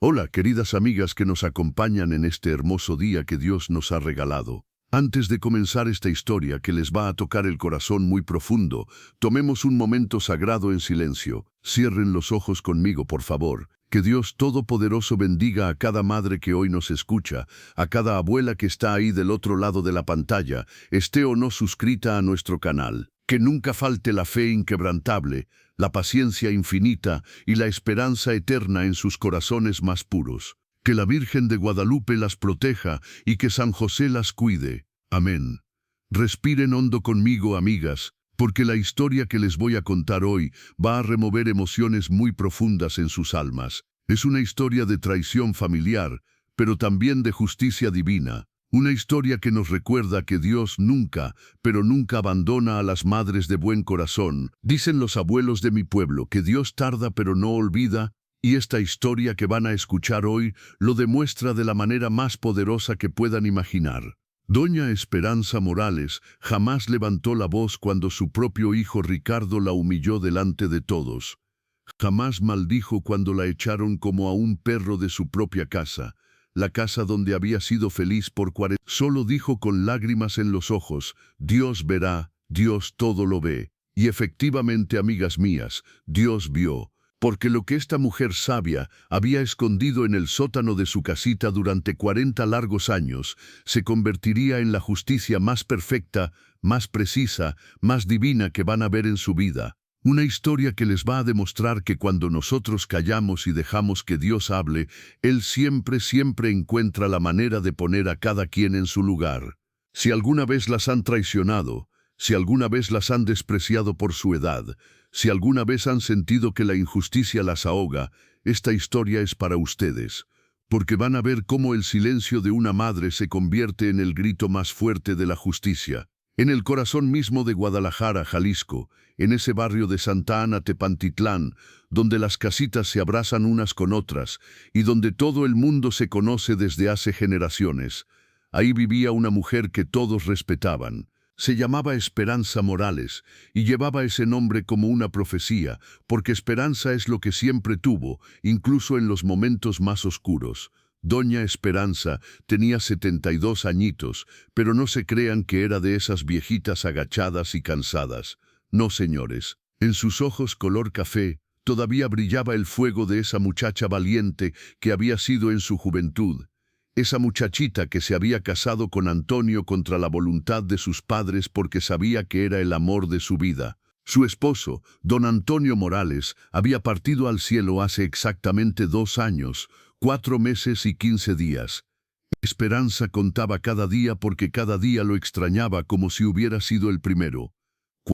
Hola, queridas amigas que nos acompañan en este hermoso día que Dios nos ha regalado. Antes de comenzar esta historia que les va a tocar el corazón muy profundo, tomemos un momento sagrado en silencio. Cierren los ojos conmigo, por favor. Que Dios Todopoderoso bendiga a cada madre que hoy nos escucha, a cada abuela que está ahí del otro lado de la pantalla, esté o no suscrita a nuestro canal. Que nunca falte la fe inquebrantable, la paciencia infinita y la esperanza eterna en sus corazones más puros. Que la Virgen de Guadalupe las proteja y que San José las cuide. Amén. Respiren hondo conmigo, amigas, porque la historia que les voy a contar hoy va a remover emociones muy profundas en sus almas. Es una historia de traición familiar, pero también de justicia divina. Una historia que nos recuerda que Dios nunca, pero nunca abandona a las madres de buen corazón. Dicen los abuelos de mi pueblo que Dios tarda pero no olvida, y esta historia que van a escuchar hoy lo demuestra de la manera más poderosa que puedan imaginar. Doña Esperanza Morales jamás levantó la voz cuando su propio hijo Ricardo la humilló delante de todos. Jamás maldijo cuando la echaron como a un perro de su propia casa. La casa donde había sido feliz por 40 años. Solo dijo con lágrimas en los ojos, Dios verá, Dios todo lo ve. Y efectivamente, amigas mías, Dios vio, porque lo que esta mujer sabia había escondido en el sótano de su casita durante 40 largos años, se convertiría en la justicia más perfecta, más precisa, más divina que van a ver en su vida. Una historia que les va a demostrar que cuando nosotros callamos y dejamos que Dios hable, Él siempre encuentra la manera de poner a cada quien en su lugar. Si alguna vez las han traicionado, si alguna vez las han despreciado por su edad, si alguna vez han sentido que la injusticia las ahoga, esta historia es para ustedes, porque van a ver cómo el silencio de una madre se convierte en el grito más fuerte de la justicia. En el corazón mismo de Guadalajara, Jalisco, en ese barrio de Santa Ana Tepantitlán, donde las casitas se abrazan unas con otras y donde todo el mundo se conoce desde hace generaciones, ahí vivía una mujer que todos respetaban. Se llamaba Esperanza Morales y llevaba ese nombre como una profecía, porque esperanza es lo que siempre tuvo, incluso en los momentos más oscuros. Doña Esperanza tenía 72 añitos, pero no se crean que era de esas viejitas agachadas y cansadas. No, señores. En sus ojos color café todavía brillaba el fuego de esa muchacha valiente que había sido en su juventud. Esa muchachita que se había casado con Antonio contra la voluntad de sus padres porque sabía que era el amor de su vida. Su esposo, don Antonio Morales, había partido al cielo hace exactamente 2 años, 4 meses y 15 días. Esperanza contaba cada día porque cada día lo extrañaba como si hubiera sido el primero.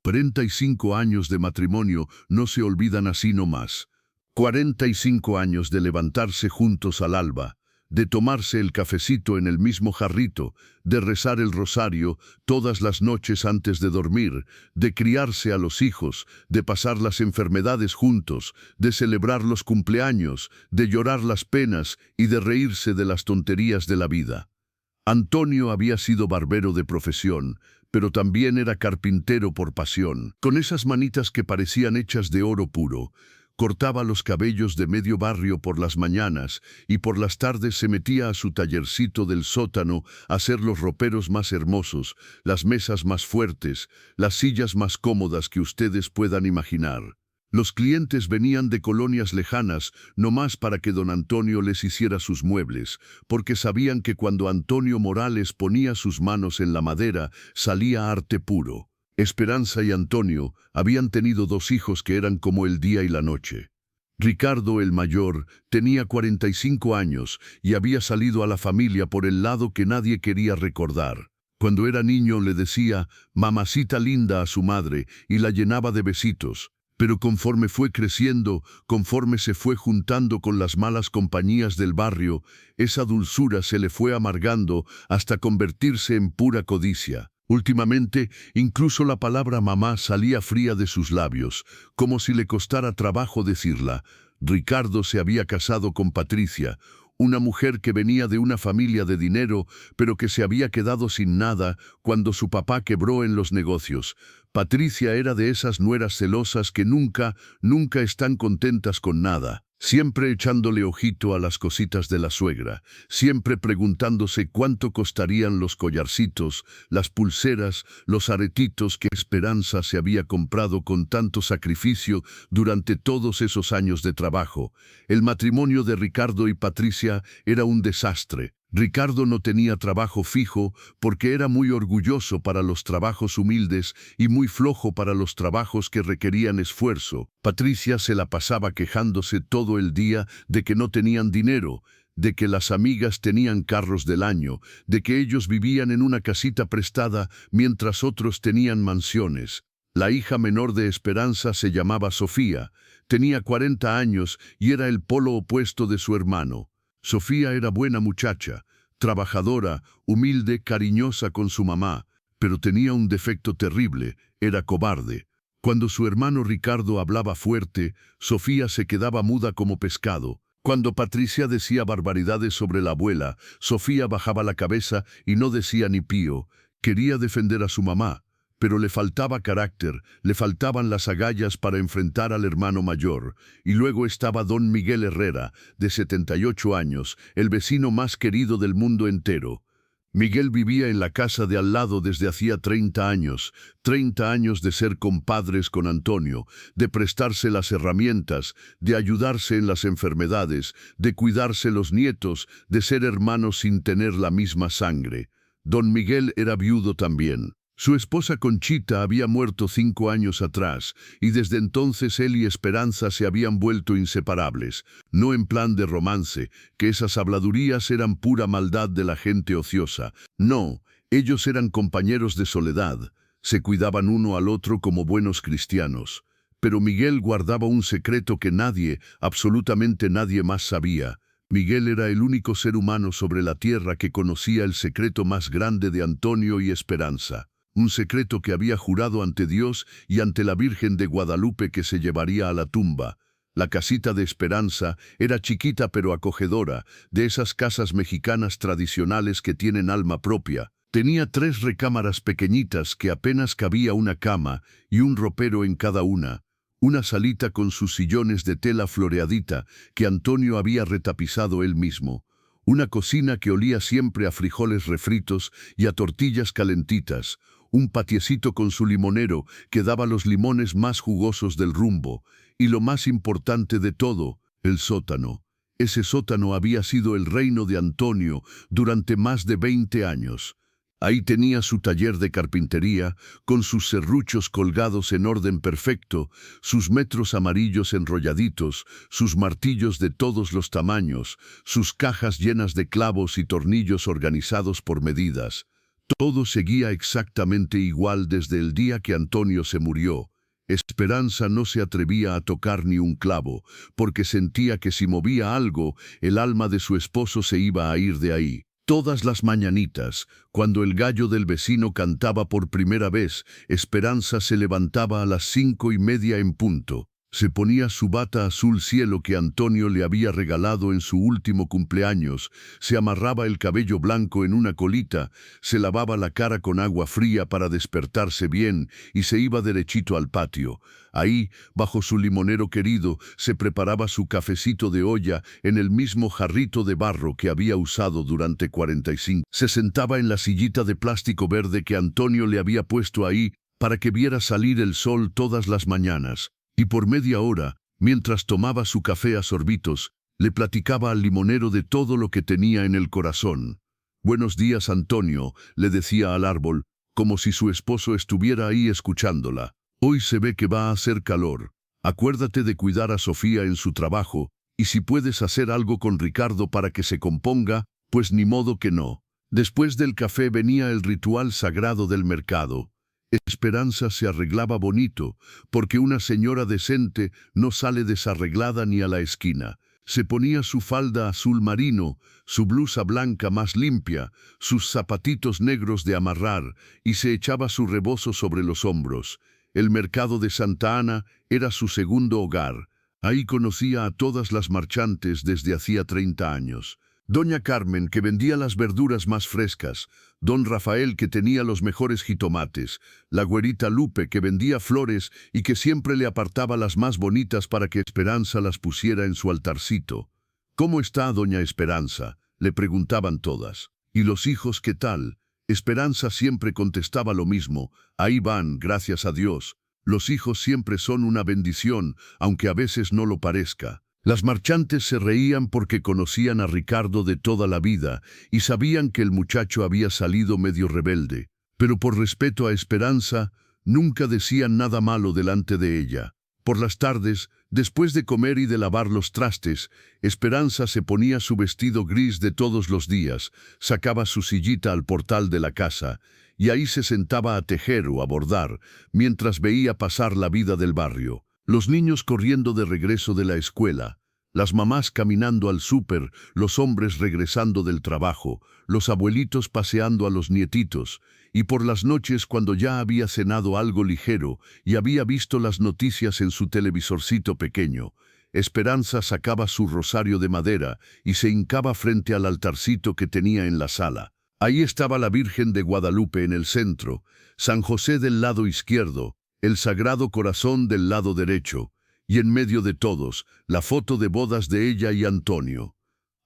45 años de matrimonio no se olvidan así nomás. 45 años de levantarse juntos al alba, de tomarse el cafecito en el mismo jarrito, de rezar el rosario todas las noches antes de dormir, de criarse a los hijos, de pasar las enfermedades juntos, de celebrar los cumpleaños, de llorar las penas y de reírse de las tonterías de la vida. Antonio había sido barbero de profesión, pero también era carpintero por pasión. Con esas manitas que parecían hechas de oro puro, cortaba los cabellos de medio barrio por las mañanas y por las tardes se metía a su tallercito del sótano a hacer los roperos más hermosos, las mesas más fuertes, las sillas más cómodas que ustedes puedan imaginar. Los clientes venían de colonias lejanas, no más para que don Antonio les hiciera sus muebles, porque sabían que cuando Antonio Morales ponía sus manos en la madera, salía arte puro. Esperanza y Antonio habían tenido 2 hijos que eran como el día y la noche. Ricardo, el mayor, tenía 45 años y había salido a la familia por el lado que nadie quería recordar. Cuando era niño le decía mamacita linda a su madre y la llenaba de besitos. Pero conforme fue creciendo, conforme se fue juntando con las malas compañías del barrio, esa dulzura se le fue amargando hasta convertirse en pura codicia. Últimamente, incluso la palabra mamá salía fría de sus labios, como si le costara trabajo decirla. Ricardo se había casado con Patricia, una mujer que venía de una familia de dinero, pero que se había quedado sin nada cuando su papá quebró en los negocios. Patricia era de esas nueras celosas que nunca están contentas con nada. siempre echándole ojito a las cositas de la suegra, siempre preguntándose cuánto costarían los collarcitos, las pulseras, los aretitos que Esperanza se había comprado con tanto sacrificio durante todos esos años de trabajo. El matrimonio de Ricardo y Patricia era un desastre. Ricardo no tenía trabajo fijo porque era muy orgulloso para los trabajos humildes y muy flojo para los trabajos que requerían esfuerzo. Patricia se la pasaba quejándose todo el día de que no tenían dinero, de que las amigas tenían carros del año, de que ellos vivían en una casita prestada mientras otros tenían mansiones. La hija menor de Esperanza se llamaba Sofía, tenía 40 años y era el polo opuesto de su hermano. Sofía era buena muchacha, trabajadora, humilde, cariñosa con su mamá, pero tenía un defecto terrible, era cobarde. Cuando su hermano Ricardo hablaba fuerte, Sofía se quedaba muda como pescado. Cuando Patricia decía barbaridades sobre la abuela, Sofía bajaba la cabeza y no decía ni pío. Quería defender a su mamá, pero le faltaba carácter, le faltaban las agallas para enfrentar al hermano mayor. Y luego estaba don Miguel Herrera, de 78 años, el vecino más querido del mundo entero. Miguel vivía en la casa de al lado desde hacía 30 años de ser compadres con Antonio, de prestarse las herramientas, de ayudarse en las enfermedades, de cuidarse los nietos, de ser hermanos sin tener la misma sangre. Don Miguel era viudo también. Su esposa Conchita había muerto 5 años atrás, y desde entonces él y Esperanza se habían vuelto inseparables, no en plan de romance, que esas habladurías eran pura maldad de la gente ociosa. No, ellos eran compañeros de soledad, se cuidaban uno al otro como buenos cristianos. Pero Miguel guardaba un secreto que nadie, absolutamente nadie más sabía. Miguel era el único ser humano sobre la tierra que conocía el secreto más grande de Antonio y Esperanza. Un secreto que había jurado ante Dios y ante la Virgen de Guadalupe que se llevaría a la tumba. La casita de Esperanza era chiquita pero acogedora, de esas casas mexicanas tradicionales que tienen alma propia. Tenía 3 recámaras pequeñitas que apenas cabía una cama y un ropero en cada una. Una salita con sus sillones de tela floreadita que Antonio había retapizado él mismo. Una cocina que olía siempre a frijoles refritos y a tortillas calentitas. Un patiecito con su limonero que daba los limones más jugosos del rumbo. Y lo más importante de todo, el sótano. Ese sótano había sido el reino de Antonio durante más de 20 años. Ahí tenía su taller de carpintería, con sus serruchos colgados en orden perfecto, sus metros amarillos enrolladitos, sus martillos de todos los tamaños, sus cajas llenas de clavos y tornillos organizados por medidas. Todo seguía exactamente igual desde el día que Antonio se murió. Esperanza no se atrevía a tocar ni un clavo, porque sentía que si movía algo, el alma de su esposo se iba a ir de ahí. Todas las mañanitas, cuando el gallo del vecino cantaba por primera vez, Esperanza se levantaba a las 5:30 en punto. Se ponía su bata azul cielo que Antonio le había regalado en su último cumpleaños, se amarraba el cabello blanco en una colita, se lavaba la cara con agua fría para despertarse bien y se iba derechito al patio. Ahí, bajo su limonero querido, se preparaba su cafecito de olla en el mismo jarrito de barro que había usado durante 45. Se sentaba en la sillita de plástico verde que Antonio le había puesto ahí para que viera salir el sol todas las mañanas. Y por media hora, mientras tomaba su café a sorbitos, le platicaba al limonero de todo lo que tenía en el corazón. «Buenos días, Antonio», le decía al árbol, como si su esposo estuviera ahí escuchándola. «Hoy se ve que va a hacer calor. Acuérdate de cuidar a Sofía en su trabajo, y si puedes hacer algo con Ricardo para que se componga, pues ni modo que no». Después del café venía el ritual sagrado del mercado. Esperanza se arreglaba bonito, porque una señora decente no sale desarreglada ni a la esquina. Se ponía su falda azul marino, su blusa blanca más limpia, sus zapatitos negros de amarrar, y se echaba su rebozo sobre los hombros. El mercado de Santa Ana era su segundo hogar. Ahí conocía a todas las marchantes desde hacía 30 años. Doña Carmen, que vendía las verduras más frescas, don Rafael, que tenía los mejores jitomates, la güerita Lupe, que vendía flores y que siempre le apartaba las más bonitas para que Esperanza las pusiera en su altarcito. «¿Cómo está doña Esperanza?», le preguntaban todas. «¿Y los hijos qué tal?». Esperanza siempre contestaba lo mismo: «Ahí van, gracias a Dios. Los hijos siempre son una bendición, aunque a veces no lo parezca». Las marchantes se reían porque conocían a Ricardo de toda la vida y sabían que el muchacho había salido medio rebelde, pero por respeto a Esperanza, nunca decían nada malo delante de ella. Por las tardes, después de comer y de lavar los trastes, Esperanza se ponía su vestido gris de todos los días, sacaba su sillita al portal de la casa y ahí se sentaba a tejer o a bordar, mientras veía pasar la vida del barrio. Los niños corriendo de regreso de la escuela, las mamás caminando al súper, los hombres regresando del trabajo, los abuelitos paseando a los nietitos, y por las noches cuando ya había cenado algo ligero y había visto las noticias en su televisorcito pequeño, Esperanza sacaba su rosario de madera y se hincaba frente al altarcito que tenía en la sala. Ahí estaba la Virgen de Guadalupe en el centro, San José del lado izquierdo, el Sagrado Corazón del lado derecho, y en medio de todos, la foto de bodas de ella y Antonio.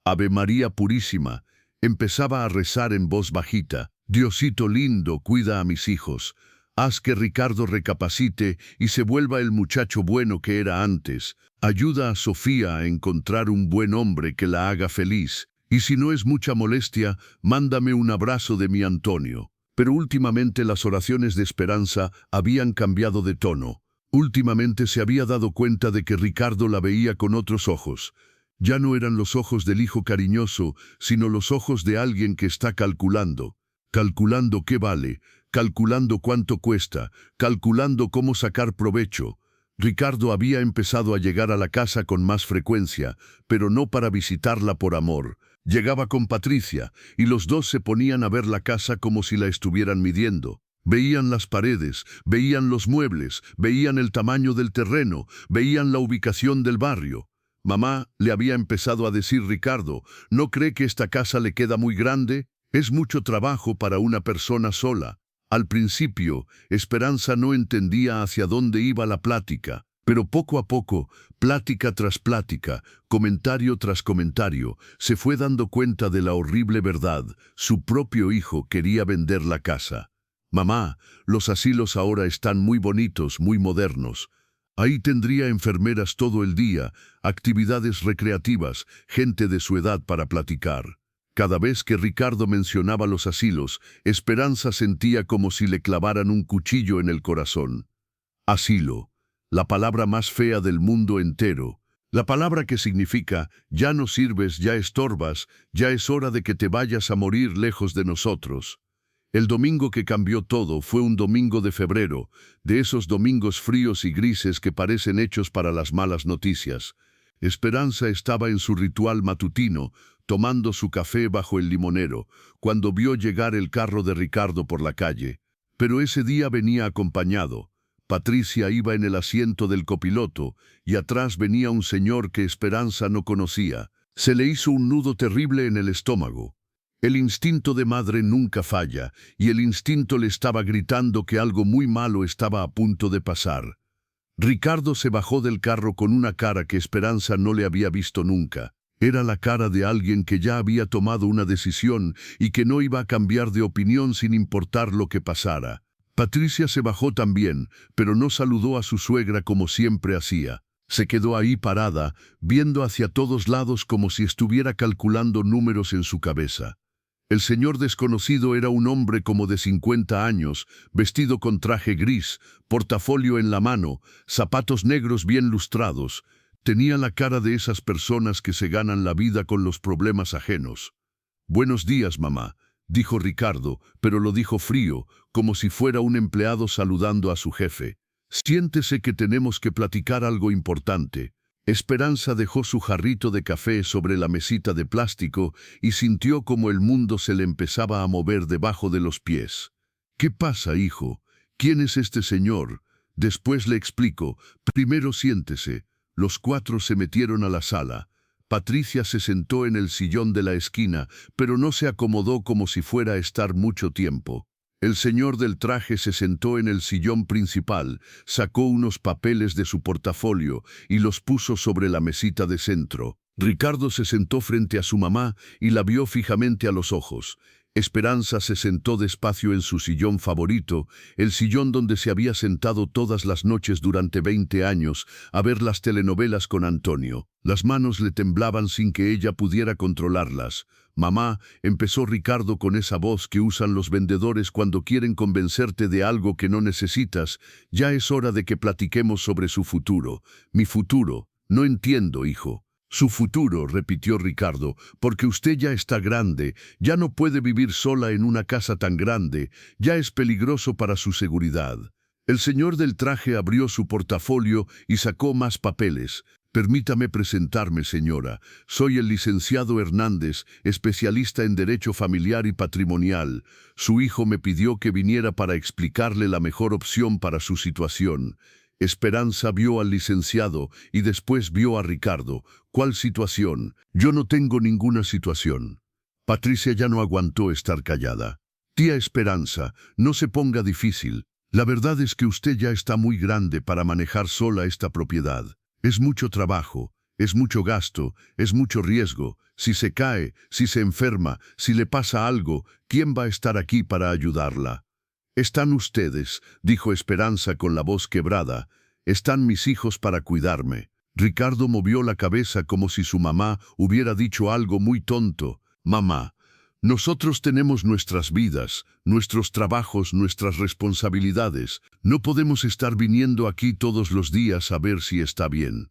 Ave María Purísima, empezaba a rezar en voz bajita: «Diosito lindo, cuida a mis hijos. Haz que Ricardo recapacite y se vuelva el muchacho bueno que era antes. Ayuda a Sofía a encontrar un buen hombre que la haga feliz. Y si no es mucha molestia, mándame un abrazo de mi Antonio». Pero últimamente las oraciones de Esperanza habían cambiado de tono. Últimamente se había dado cuenta de que Ricardo la veía con otros ojos. Ya no eran los ojos del hijo cariñoso, sino los ojos de alguien que está calculando. Calculando qué vale, calculando cuánto cuesta, calculando cómo sacar provecho. Ricardo había empezado a llegar a la casa con más frecuencia, pero no para visitarla por amor. Llegaba con Patricia, y los dos se ponían a ver la casa como si la estuvieran midiendo. Veían las paredes, veían los muebles, veían el tamaño del terreno, veían la ubicación del barrio. «Mamá», le había empezado a decir Ricardo, «¿no cree que esta casa le queda muy grande? Es mucho trabajo para una persona sola». Al principio, Esperanza no entendía hacia dónde iba la plática, pero poco a poco, plática tras plática, comentario tras comentario, se fue dando cuenta de la horrible verdad: su propio hijo quería vender la casa. «Mamá, los asilos ahora están muy bonitos, muy modernos. Ahí tendría enfermeras todo el día, actividades recreativas, gente de su edad para platicar». Cada vez que Ricardo mencionaba los asilos, Esperanza sentía como si le clavaran un cuchillo en el corazón. Asilo, la palabra más fea del mundo entero. La palabra que significa: ya no sirves, ya estorbas, ya es hora de que te vayas a morir lejos de nosotros. El domingo que cambió todo fue un domingo de febrero, de esos domingos fríos y grises que parecen hechos para las malas noticias. Esperanza estaba en su ritual matutino, tomando su café bajo el limonero, cuando vio llegar el carro de Ricardo por la calle. Pero ese día venía acompañado. Patricia iba en el asiento del copiloto, y atrás venía un señor que Esperanza no conocía. Se le hizo un nudo terrible en el estómago. El instinto de madre nunca falla, y el instinto le estaba gritando que algo muy malo estaba a punto de pasar. Ricardo se bajó del carro con una cara que Esperanza no le había visto nunca. Era la cara de alguien que ya había tomado una decisión y que no iba a cambiar de opinión sin importar lo que pasara. Patricia se bajó también, pero no saludó a su suegra como siempre hacía. Se quedó ahí parada, viendo hacia todos lados como si estuviera calculando números en su cabeza. El señor desconocido era un hombre como de 50 años, vestido con traje gris, portafolio en la mano, zapatos negros bien lustrados. Tenía la cara de esas personas que se ganan la vida con los problemas ajenos. «Buenos días, mamá», dijo Ricardo, pero lo dijo frío, como si fuera un empleado saludando a su jefe. «Siéntese que tenemos que platicar algo importante». Esperanza dejó su jarrito de café sobre la mesita de plástico y sintió como el mundo se le empezaba a mover debajo de los pies. «¿Qué pasa, hijo? ¿Quién es este señor? Después le explico. Primero siéntese». Los cuatro se metieron a la sala. Patricia se sentó en el sillón de la esquina, pero no se acomodó como si fuera a estar mucho tiempo. El señor del traje se sentó en el sillón principal, sacó unos papeles de su portafolio y los puso sobre la mesita de centro. Ricardo se sentó frente a su mamá y la vio fijamente a los ojos. Esperanza se sentó despacio en su sillón favorito, el sillón donde se había sentado todas las noches durante 20 años a ver las telenovelas con Antonio. Las manos le temblaban sin que ella pudiera controlarlas. «Mamá», empezó Ricardo con esa voz que usan los vendedores cuando quieren convencerte de algo que no necesitas, «ya es hora de que platiquemos sobre su futuro». «¿Mi futuro? No entiendo, hijo». «Su futuro», repitió Ricardo, «porque usted ya está grande, ya no puede vivir sola en una casa tan grande, ya es peligroso para su seguridad». El señor del traje abrió su portafolio y sacó más papeles. «Permítame presentarme, señora. Soy el licenciado Hernández, especialista en Derecho Familiar y Patrimonial. Su hijo me pidió que viniera para explicarle la mejor opción para su situación». Esperanza vio al licenciado y después vio a Ricardo. «¿Cuál situación? Yo no tengo ninguna situación». Patricia ya no aguantó estar callada. «Tía Esperanza, no se ponga difícil. La verdad es que usted ya está muy grande para manejar sola esta propiedad. Es mucho trabajo, es mucho gasto, es mucho riesgo. Si se cae, si se enferma, si le pasa algo, ¿quién va a estar aquí para ayudarla?» «Están ustedes», dijo Esperanza con la voz quebrada. «Están mis hijos para cuidarme». Ricardo movió la cabeza como si su mamá hubiera dicho algo muy tonto. «Mamá, nosotros tenemos nuestras vidas, nuestros trabajos, nuestras responsabilidades. No podemos estar viniendo aquí todos los días a ver si está bien».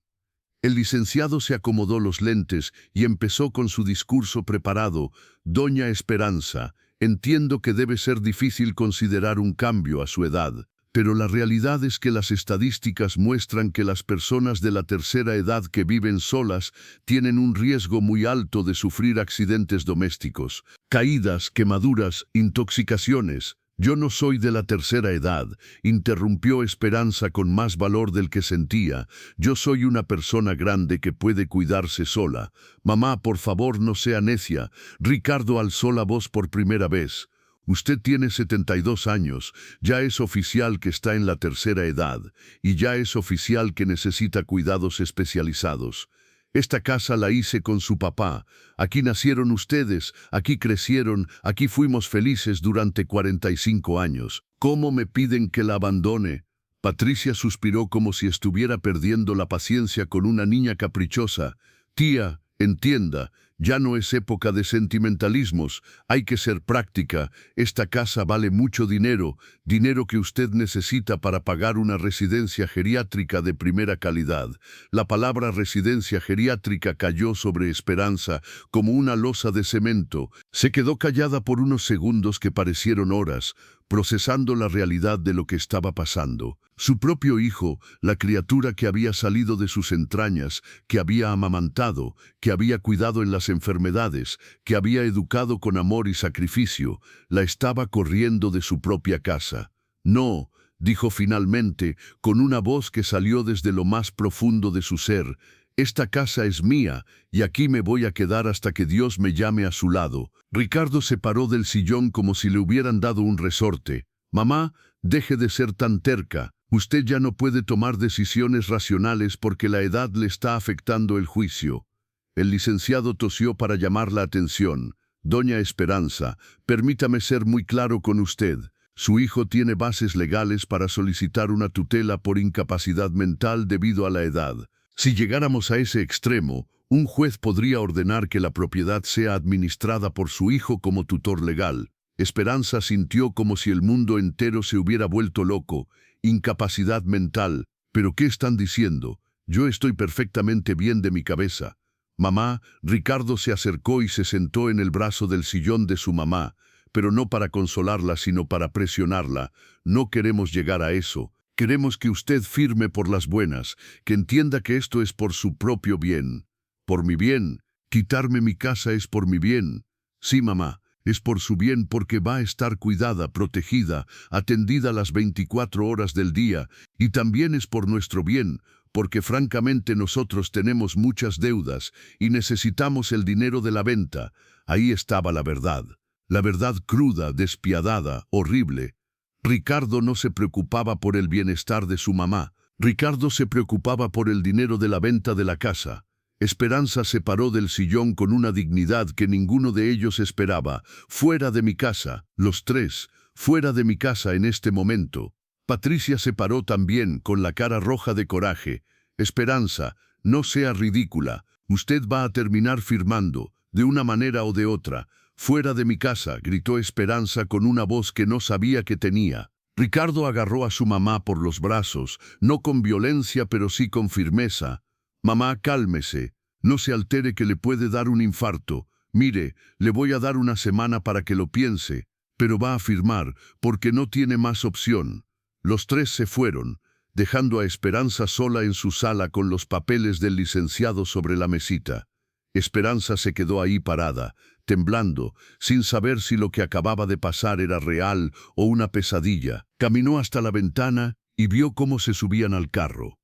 El licenciado se acomodó los lentes y empezó con su discurso preparado. «Doña Esperanza, entiendo que debe ser difícil considerar un cambio a su edad, pero la realidad es que las estadísticas muestran que las personas de la tercera edad que viven solas tienen un riesgo muy alto de sufrir accidentes domésticos, caídas, quemaduras, intoxicaciones». «Yo no soy de la tercera edad», interrumpió Esperanza con más valor del que sentía. «Yo soy una persona grande que puede cuidarse sola. Mamá, por favor, no sea necia». Ricardo alzó la voz por primera vez. «Usted tiene 72 años, ya es oficial que está en la tercera edad, y ya es oficial que necesita cuidados especializados. Esta casa la hice con su papá. Aquí nacieron ustedes, aquí crecieron, aquí fuimos felices durante 45 años. ¿Cómo me piden que la abandone?» Patricia suspiró como si estuviera perdiendo la paciencia con una niña caprichosa. «Tía, entienda, ya no es época de sentimentalismos, hay que ser práctica. Esta casa vale mucho dinero, dinero que usted necesita para pagar una residencia geriátrica de primera calidad». La palabra residencia geriátrica cayó sobre Esperanza como una losa de cemento. Se quedó callada por unos segundos que parecieron horas, procesando la realidad de lo que estaba pasando. Su propio hijo, la criatura que había salido de sus entrañas, que había amamantado, que había cuidado en las enfermedades, que había educado con amor y sacrificio, la estaba corriendo de su propia casa. «No», dijo finalmente, con una voz que salió desde lo más profundo de su ser, «esta casa es mía, y aquí me voy a quedar hasta que Dios me llame a su lado». Ricardo se paró del sillón como si le hubieran dado un resorte. «Mamá, deje de ser tan terca. Usted ya no puede tomar decisiones racionales porque la edad le está afectando el juicio». El licenciado tosió para llamar la atención. «Doña Esperanza, permítame ser muy claro con usted. Su hijo tiene bases legales para solicitar una tutela por incapacidad mental debido a la edad. Si llegáramos a ese extremo, un juez podría ordenar que la propiedad sea administrada por su hijo como tutor legal». Esperanza sintió como si el mundo entero se hubiera vuelto loco. «Incapacidad mental. ¿Pero qué están diciendo? Yo estoy perfectamente bien de mi cabeza». «Mamá», Ricardo se acercó y se sentó en el brazo del sillón de su mamá, pero no para consolarla, sino para presionarla. «No queremos llegar a eso. Queremos que usted firme por las buenas, que entienda que esto es por su propio bien». «¿Por mi bien? Quitarme mi casa es por mi bien». «Sí, mamá, es por su bien porque va a estar cuidada, protegida, atendida las 24 horas del día, y también es por nuestro bien, porque francamente nosotros tenemos muchas deudas y necesitamos el dinero de la venta. Ahí estaba la verdad cruda, despiadada, horrible. Ricardo no se preocupaba por el bienestar de su mamá. Ricardo se preocupaba por el dinero de la venta de la casa. Esperanza se paró del sillón con una dignidad que ninguno de ellos esperaba. Fuera de mi casa, los tres, fuera de mi casa en este momento. Patricia se paró también, con la cara roja de coraje. Esperanza, no sea ridícula. Usted va a terminar firmando, de una manera o de otra. Fuera de mi casa, gritó Esperanza con una voz que no sabía que tenía. Ricardo agarró a su mamá por los brazos, no con violencia pero sí con firmeza. Mamá, cálmese, no se altere que le puede dar un infarto. Mire, le voy a dar una semana para que lo piense, pero va a firmar, porque no tiene más opción. Los tres se fueron, dejando a Esperanza sola en su sala con los papeles del licenciado sobre la mesita. Esperanza se quedó ahí parada, temblando, sin saber si lo que acababa de pasar era real o una pesadilla. Caminó hasta la ventana y vio cómo se subían al carro.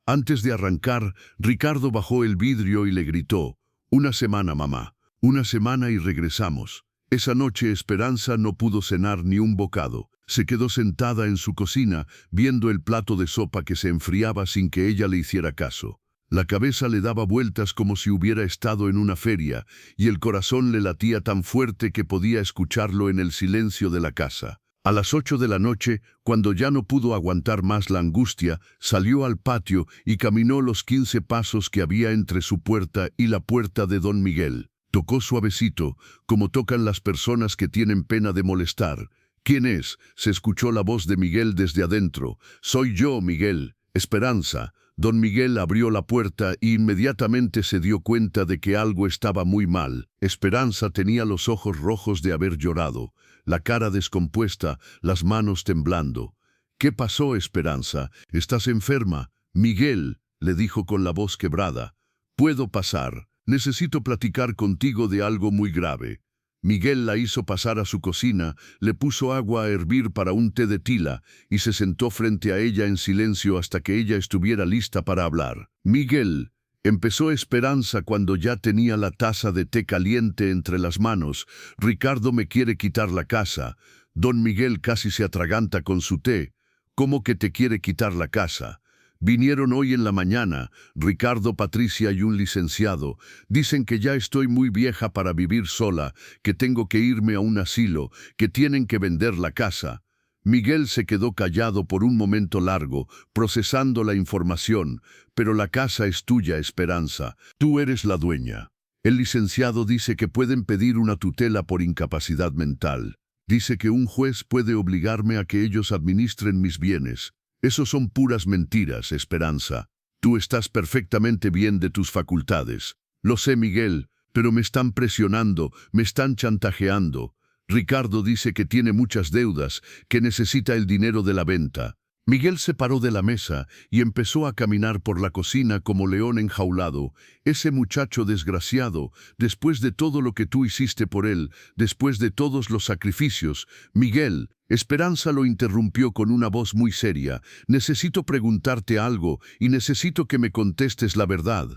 Antes de arrancar, Ricardo bajó el vidrio y le gritó: «Una semana, mamá, una semana y regresamos». Esa noche Esperanza no pudo cenar ni un bocado. Se quedó sentada en su cocina, viendo el plato de sopa que se enfriaba sin que ella le hiciera caso. La cabeza le daba vueltas como si hubiera estado en una feria, y el corazón le latía tan fuerte que podía escucharlo en el silencio de la casa. A las 8 de la noche, cuando ya no pudo aguantar más la angustia, salió al patio y caminó los 15 pasos que había entre su puerta y la puerta de don Miguel. Tocó suavecito, como tocan las personas que tienen pena de molestar. «¿Quién es?», se escuchó la voz de Miguel desde adentro. «Soy yo, Miguel. Esperanza». Don Miguel abrió la puerta y inmediatamente se dio cuenta de que algo estaba muy mal. Esperanza tenía los ojos rojos de haber llorado, la cara descompuesta, las manos temblando. «¿Qué pasó, Esperanza? ¿Estás enferma?» «Miguel», le dijo con la voz quebrada, «¿puedo pasar? Necesito platicar contigo de algo muy grave». Miguel la hizo pasar a su cocina, le puso agua a hervir para un té de tila y se sentó frente a ella en silencio hasta que ella estuviera lista para hablar. «Miguel», empezó Esperanza cuando ya tenía la taza de té caliente entre las manos, «Ricardo me quiere quitar la casa». Don Miguel casi se atraganta con su té. «¿Cómo que te quiere quitar la casa? Vinieron hoy en la mañana, Ricardo, Patricia y un licenciado. Dicen que ya estoy muy vieja para vivir sola, que tengo que irme a un asilo, que tienen que vender la casa». Miguel se quedó callado por un momento largo, procesando la información. «Pero la casa es tuya, Esperanza. Tú eres la dueña. El licenciado dice que pueden pedir una tutela por incapacidad mental. Dice que un juez puede obligarme a que ellos administren mis bienes. Eso son puras mentiras, Esperanza. Tú estás perfectamente bien de tus facultades. Lo sé, Miguel, pero me están presionando, me están chantajeando. Ricardo dice que tiene muchas deudas, que necesita el dinero de la venta». Miguel se paró de la mesa y empezó a caminar por la cocina como león enjaulado. «Ese muchacho desgraciado, después de todo lo que tú hiciste por él, después de todos los sacrificios». «Miguel», Esperanza lo interrumpió con una voz muy seria, «necesito preguntarte algo y necesito que me contestes la verdad.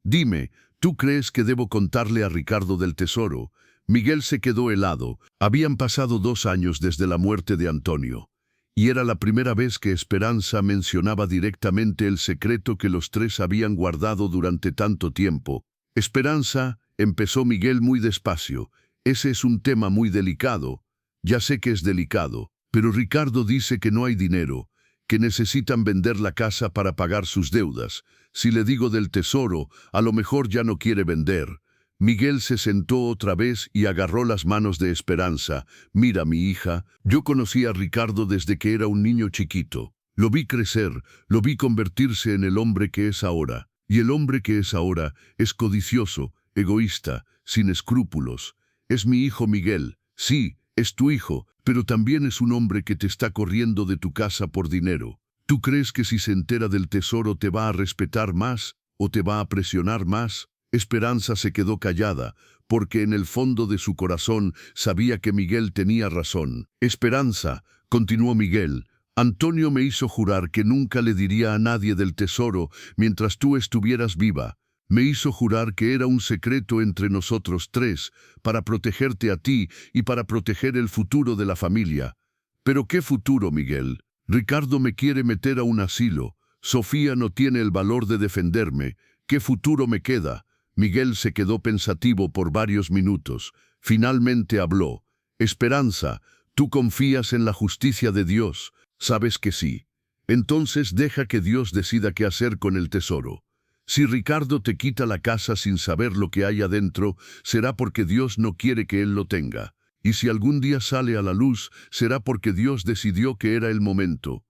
Dime, ¿tú crees que debo contarle a Ricardo del tesoro?» Miguel se quedó helado. Habían pasado 2 años desde la muerte de Antonio. Y era la primera vez que Esperanza mencionaba directamente el secreto que los tres habían guardado durante tanto tiempo. «Esperanza», empezó Miguel muy despacio, «ese es un tema muy delicado». «Ya sé que es delicado, pero Ricardo dice que no hay dinero, que necesitan vender la casa para pagar sus deudas. Si le digo del tesoro, a lo mejor ya no quiere vender». Miguel se sentó otra vez y agarró las manos de Esperanza. «Mira, mi hija, yo conocí a Ricardo desde que era un niño chiquito. Lo vi crecer, lo vi convertirse en el hombre que es ahora. Y el hombre que es ahora es codicioso, egoísta, sin escrúpulos. Es mi hijo Miguel. Sí, es tu hijo, pero también es un hombre que te está corriendo de tu casa por dinero. ¿Tú crees que si se entera del tesoro te va a respetar más o te va a presionar más?» Esperanza se quedó callada, porque en el fondo de su corazón sabía que Miguel tenía razón. «Esperanza», continuó Miguel, Antonio me hizo jurar que nunca le diría a nadie del tesoro mientras tú estuvieras viva. Me hizo jurar que era un secreto entre nosotros tres, para protegerte a ti y para proteger el futuro de la familia. ¿Pero qué futuro, Miguel? Ricardo me quiere meter a un asilo. Sofía no tiene el valor de defenderme. ¿Qué futuro me queda? Miguel se quedó pensativo por varios minutos. Finalmente habló. Esperanza, tú confías en la justicia de Dios. Sabes que sí. Entonces deja que Dios decida qué hacer con el tesoro. Si Ricardo te quita la casa sin saber lo que hay adentro, será porque Dios no quiere que él lo tenga. Y si algún día sale a la luz, será porque Dios decidió que era el momento.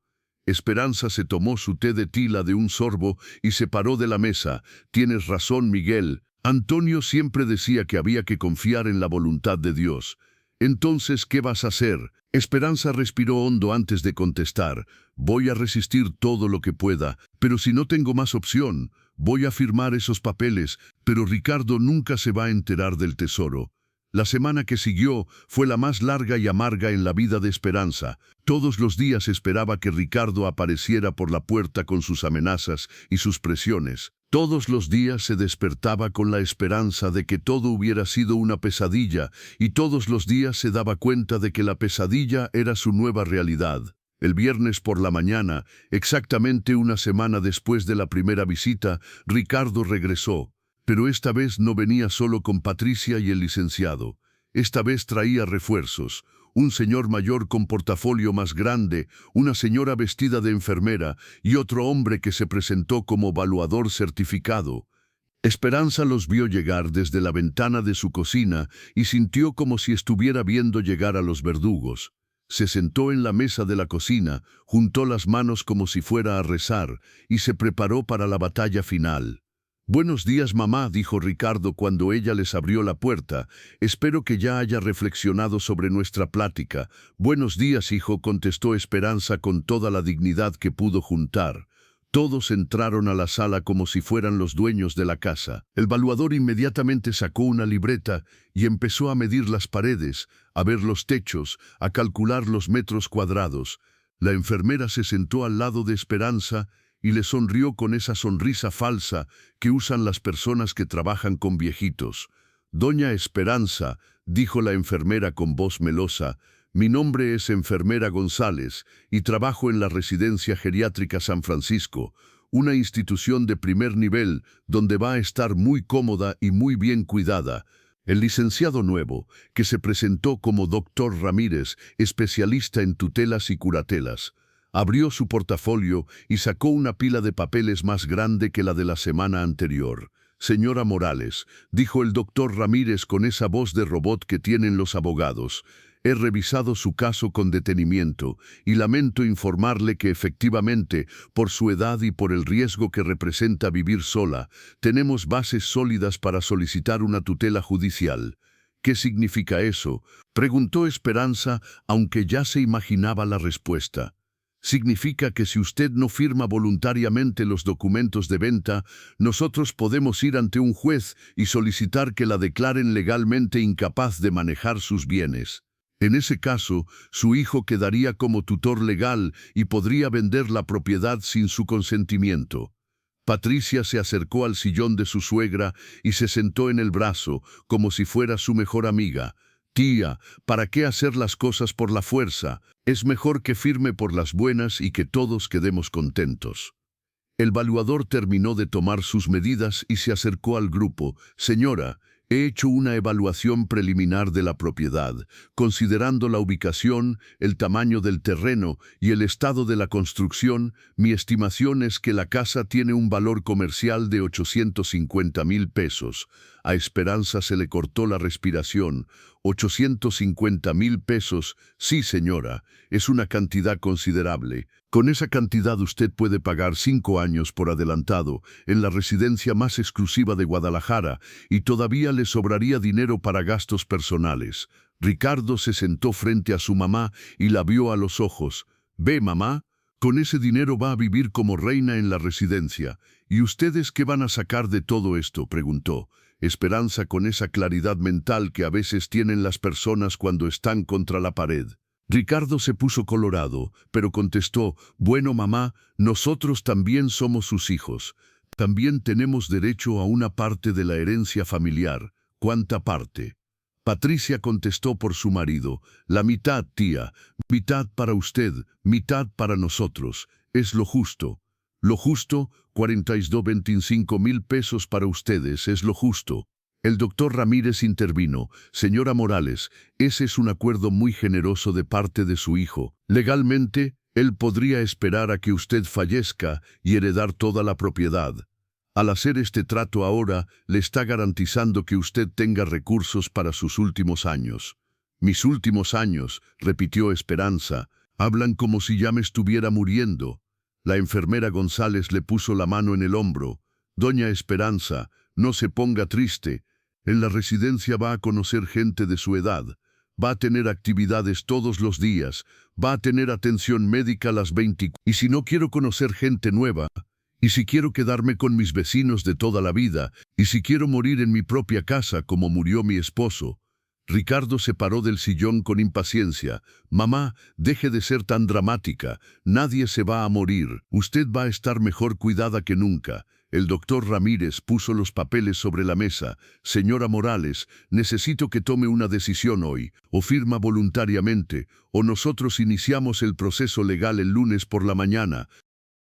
Esperanza se tomó su té de tila de un sorbo y se paró de la mesa. Tienes razón, Miguel. Antonio siempre decía que había que confiar en la voluntad de Dios. Entonces, ¿qué vas a hacer? Esperanza respiró hondo antes de contestar. Voy a resistir todo lo que pueda, pero si no tengo más opción, voy a firmar esos papeles, pero Ricardo nunca se va a enterar del tesoro. La semana que siguió fue la más larga y amarga en la vida de Esperanza. Todos los días esperaba que Ricardo apareciera por la puerta con sus amenazas y sus presiones. Todos los días se despertaba con la esperanza de que todo hubiera sido una pesadilla, y todos los días se daba cuenta de que la pesadilla era su nueva realidad. El viernes por la mañana, exactamente una semana después de la primera visita, Ricardo regresó. Pero esta vez no venía solo con Patricia y el licenciado. Esta vez traía refuerzos. Un señor mayor con portafolio más grande, una señora vestida de enfermera y otro hombre que se presentó como evaluador certificado. Esperanza los vio llegar desde la ventana de su cocina y sintió como si estuviera viendo llegar a los verdugos. Se sentó en la mesa de la cocina, juntó las manos como si fuera a rezar y se preparó para la batalla final. «Buenos días, mamá», dijo Ricardo cuando ella les abrió la puerta. «Espero que ya haya reflexionado sobre nuestra plática». «Buenos días, hijo», contestó Esperanza con toda la dignidad que pudo juntar. Todos entraron a la sala como si fueran los dueños de la casa. El evaluador inmediatamente sacó una libreta y empezó a medir las paredes, a ver los techos, a calcular los metros cuadrados. La enfermera se sentó al lado de Esperanza y le sonrió con esa sonrisa falsa que usan las personas que trabajan con viejitos. «Doña Esperanza», dijo la enfermera con voz melosa, «mi nombre es enfermera González y trabajo en la Residencia Geriátrica San Francisco, una institución de primer nivel donde va a estar muy cómoda y muy bien cuidada». El licenciado nuevo, que se presentó como Dr. Ramírez, especialista en tutelas y curatelas, abrió su portafolio y sacó una pila de papeles más grande que la de la semana anterior. «Señora Morales», dijo el doctor Ramírez con esa voz de robot que tienen los abogados, «he revisado su caso con detenimiento y lamento informarle que efectivamente, por su edad y por el riesgo que representa vivir sola, tenemos bases sólidas para solicitar una tutela judicial». «¿Qué significa eso?», preguntó Esperanza, aunque ya se imaginaba la respuesta. «Significa que si usted no firma voluntariamente los documentos de venta, nosotros podemos ir ante un juez y solicitar que la declaren legalmente incapaz de manejar sus bienes. En ese caso, su hijo quedaría como tutor legal y podría vender la propiedad sin su consentimiento». Patricia se acercó al sillón de su suegra y se sentó en el brazo, como si fuera su mejor amiga. «Tía, ¿para qué hacer las cosas por la fuerza? Es mejor que firme por las buenas y que todos quedemos contentos». El evaluador terminó de tomar sus medidas y se acercó al grupo. «Señora, he hecho una evaluación preliminar de la propiedad, considerando la ubicación, el tamaño del terreno y el estado de la construcción. Mi estimación es que la casa tiene un valor comercial de 850,000 pesos. A Esperanza se le cortó la respiración. «¿850,000 pesos? Sí, señora, es una cantidad considerable. Con esa cantidad usted puede pagar 5 años por adelantado en la residencia más exclusiva de Guadalajara y todavía le sobraría dinero para gastos personales». Ricardo se sentó frente a su mamá y la vio a los ojos. «Ve, mamá, con ese dinero va a vivir como reina en la residencia. ¿Y ustedes qué van a sacar de todo esto?», preguntó Esperanza con esa claridad mental que a veces tienen las personas cuando están contra la pared. Ricardo se puso colorado, pero contestó: «Bueno, mamá, nosotros también somos sus hijos. También tenemos derecho a una parte de la herencia familiar». «¿Cuánta parte?». Patricia contestó por su marido: «La mitad, tía. Mitad para usted, mitad para nosotros. Es lo justo». «Lo justo, 42.25.000 pesos para ustedes, es lo justo». El doctor Ramírez intervino: «Señora Morales, ese es un acuerdo muy generoso de parte de su hijo. Legalmente, él podría esperar a que usted fallezca y heredar toda la propiedad. Al hacer este trato ahora, le está garantizando que usted tenga recursos para sus últimos años». «Mis últimos años», repitió Esperanza. «Hablan como si ya me estuviera muriendo». La enfermera González le puso la mano en el hombro. «Doña Esperanza, no se ponga triste. En la residencia va a conocer gente de su edad. Va a tener actividades todos los días. Va a tener atención médica a las 24. Y si no quiero conocer gente nueva, y si quiero quedarme con mis vecinos de toda la vida, y si quiero morir en mi propia casa como murió mi esposo». Ricardo se paró del sillón con impaciencia. «Mamá, deje de ser tan dramática. Nadie se va a morir. Usted va a estar mejor cuidada que nunca». El doctor Ramírez puso los papeles sobre la mesa. «Señora Morales, necesito que tome una decisión hoy. O firma voluntariamente, o nosotros iniciamos el proceso legal el lunes por la mañana».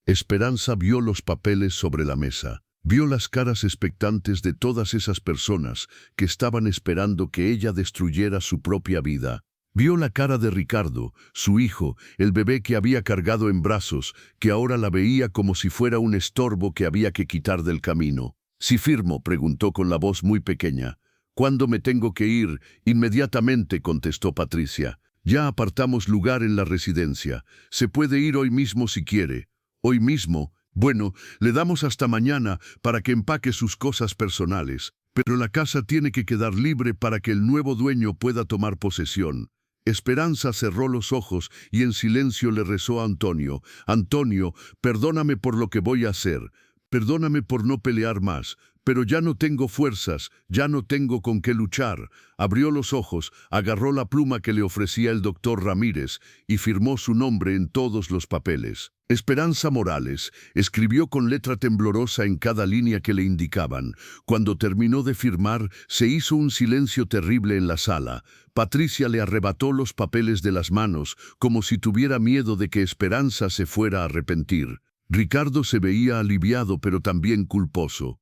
Esperanza vio los papeles sobre la mesa. Vio las caras expectantes de todas esas personas que estaban esperando que ella destruyera su propia vida. Vio la cara de Ricardo, su hijo, el bebé que había cargado en brazos, que ahora la veía como si fuera un estorbo que había que quitar del camino. «¿Si firmo?», preguntó con la voz muy pequeña. «¿Cuándo me tengo que ir?». «Inmediatamente», contestó Patricia. «Ya apartamos lugar en la residencia. Se puede ir hoy mismo si quiere». «¿Hoy mismo?». «Bueno, le damos hasta mañana para que empaque sus cosas personales, pero la casa tiene que quedar libre para que el nuevo dueño pueda tomar posesión». Esperanza cerró los ojos y en silencio le rezó a Antonio: «Antonio, perdóname por lo que voy a hacer. Perdóname por no pelear más, pero ya no tengo fuerzas, ya no tengo con qué luchar». Abrió los ojos, agarró la pluma que le ofrecía el doctor Ramírez y firmó su nombre en todos los papeles. Esperanza Morales escribió con letra temblorosa en cada línea que le indicaban. Cuando terminó de firmar, se hizo un silencio terrible en la sala. Patricia le arrebató los papeles de las manos, como si tuviera miedo de que Esperanza se fuera a arrepentir. Ricardo se veía aliviado pero también culposo.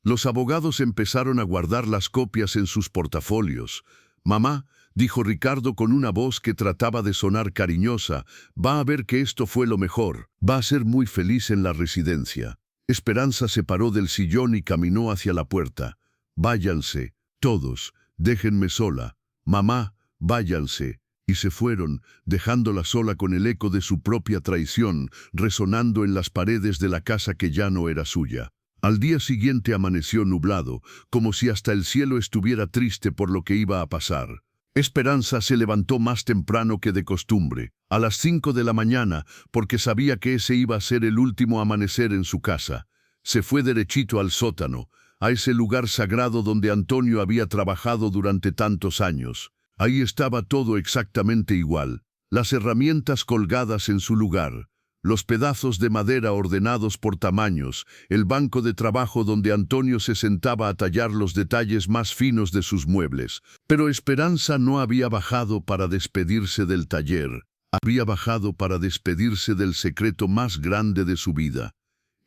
Los abogados empezaron a guardar las copias en sus portafolios. «Mamá», dijo Ricardo con una voz que trataba de sonar cariñosa, «va a ver que esto fue lo mejor. Va a ser muy feliz en la residencia». Esperanza se paró del sillón y caminó hacia la puerta. «Váyanse, todos, déjenme sola. Mamá, váyanse». Y se fueron, dejándola sola con el eco de su propia traición, resonando en las paredes de la casa que ya no era suya. Al día siguiente amaneció nublado, como si hasta el cielo estuviera triste por lo que iba a pasar. Esperanza se levantó más temprano que de costumbre, a las 5 de la mañana, porque sabía que ese iba a ser el último amanecer en su casa. Se fue derechito al sótano, a ese lugar sagrado donde Antonio había trabajado durante tantos años. Ahí estaba todo exactamente igual, las herramientas colgadas en su lugar, los pedazos de madera ordenados por tamaños, el banco de trabajo donde Antonio se sentaba a tallar los detalles más finos de sus muebles. Pero Esperanza no había bajado para despedirse del taller, había bajado para despedirse del secreto más grande de su vida.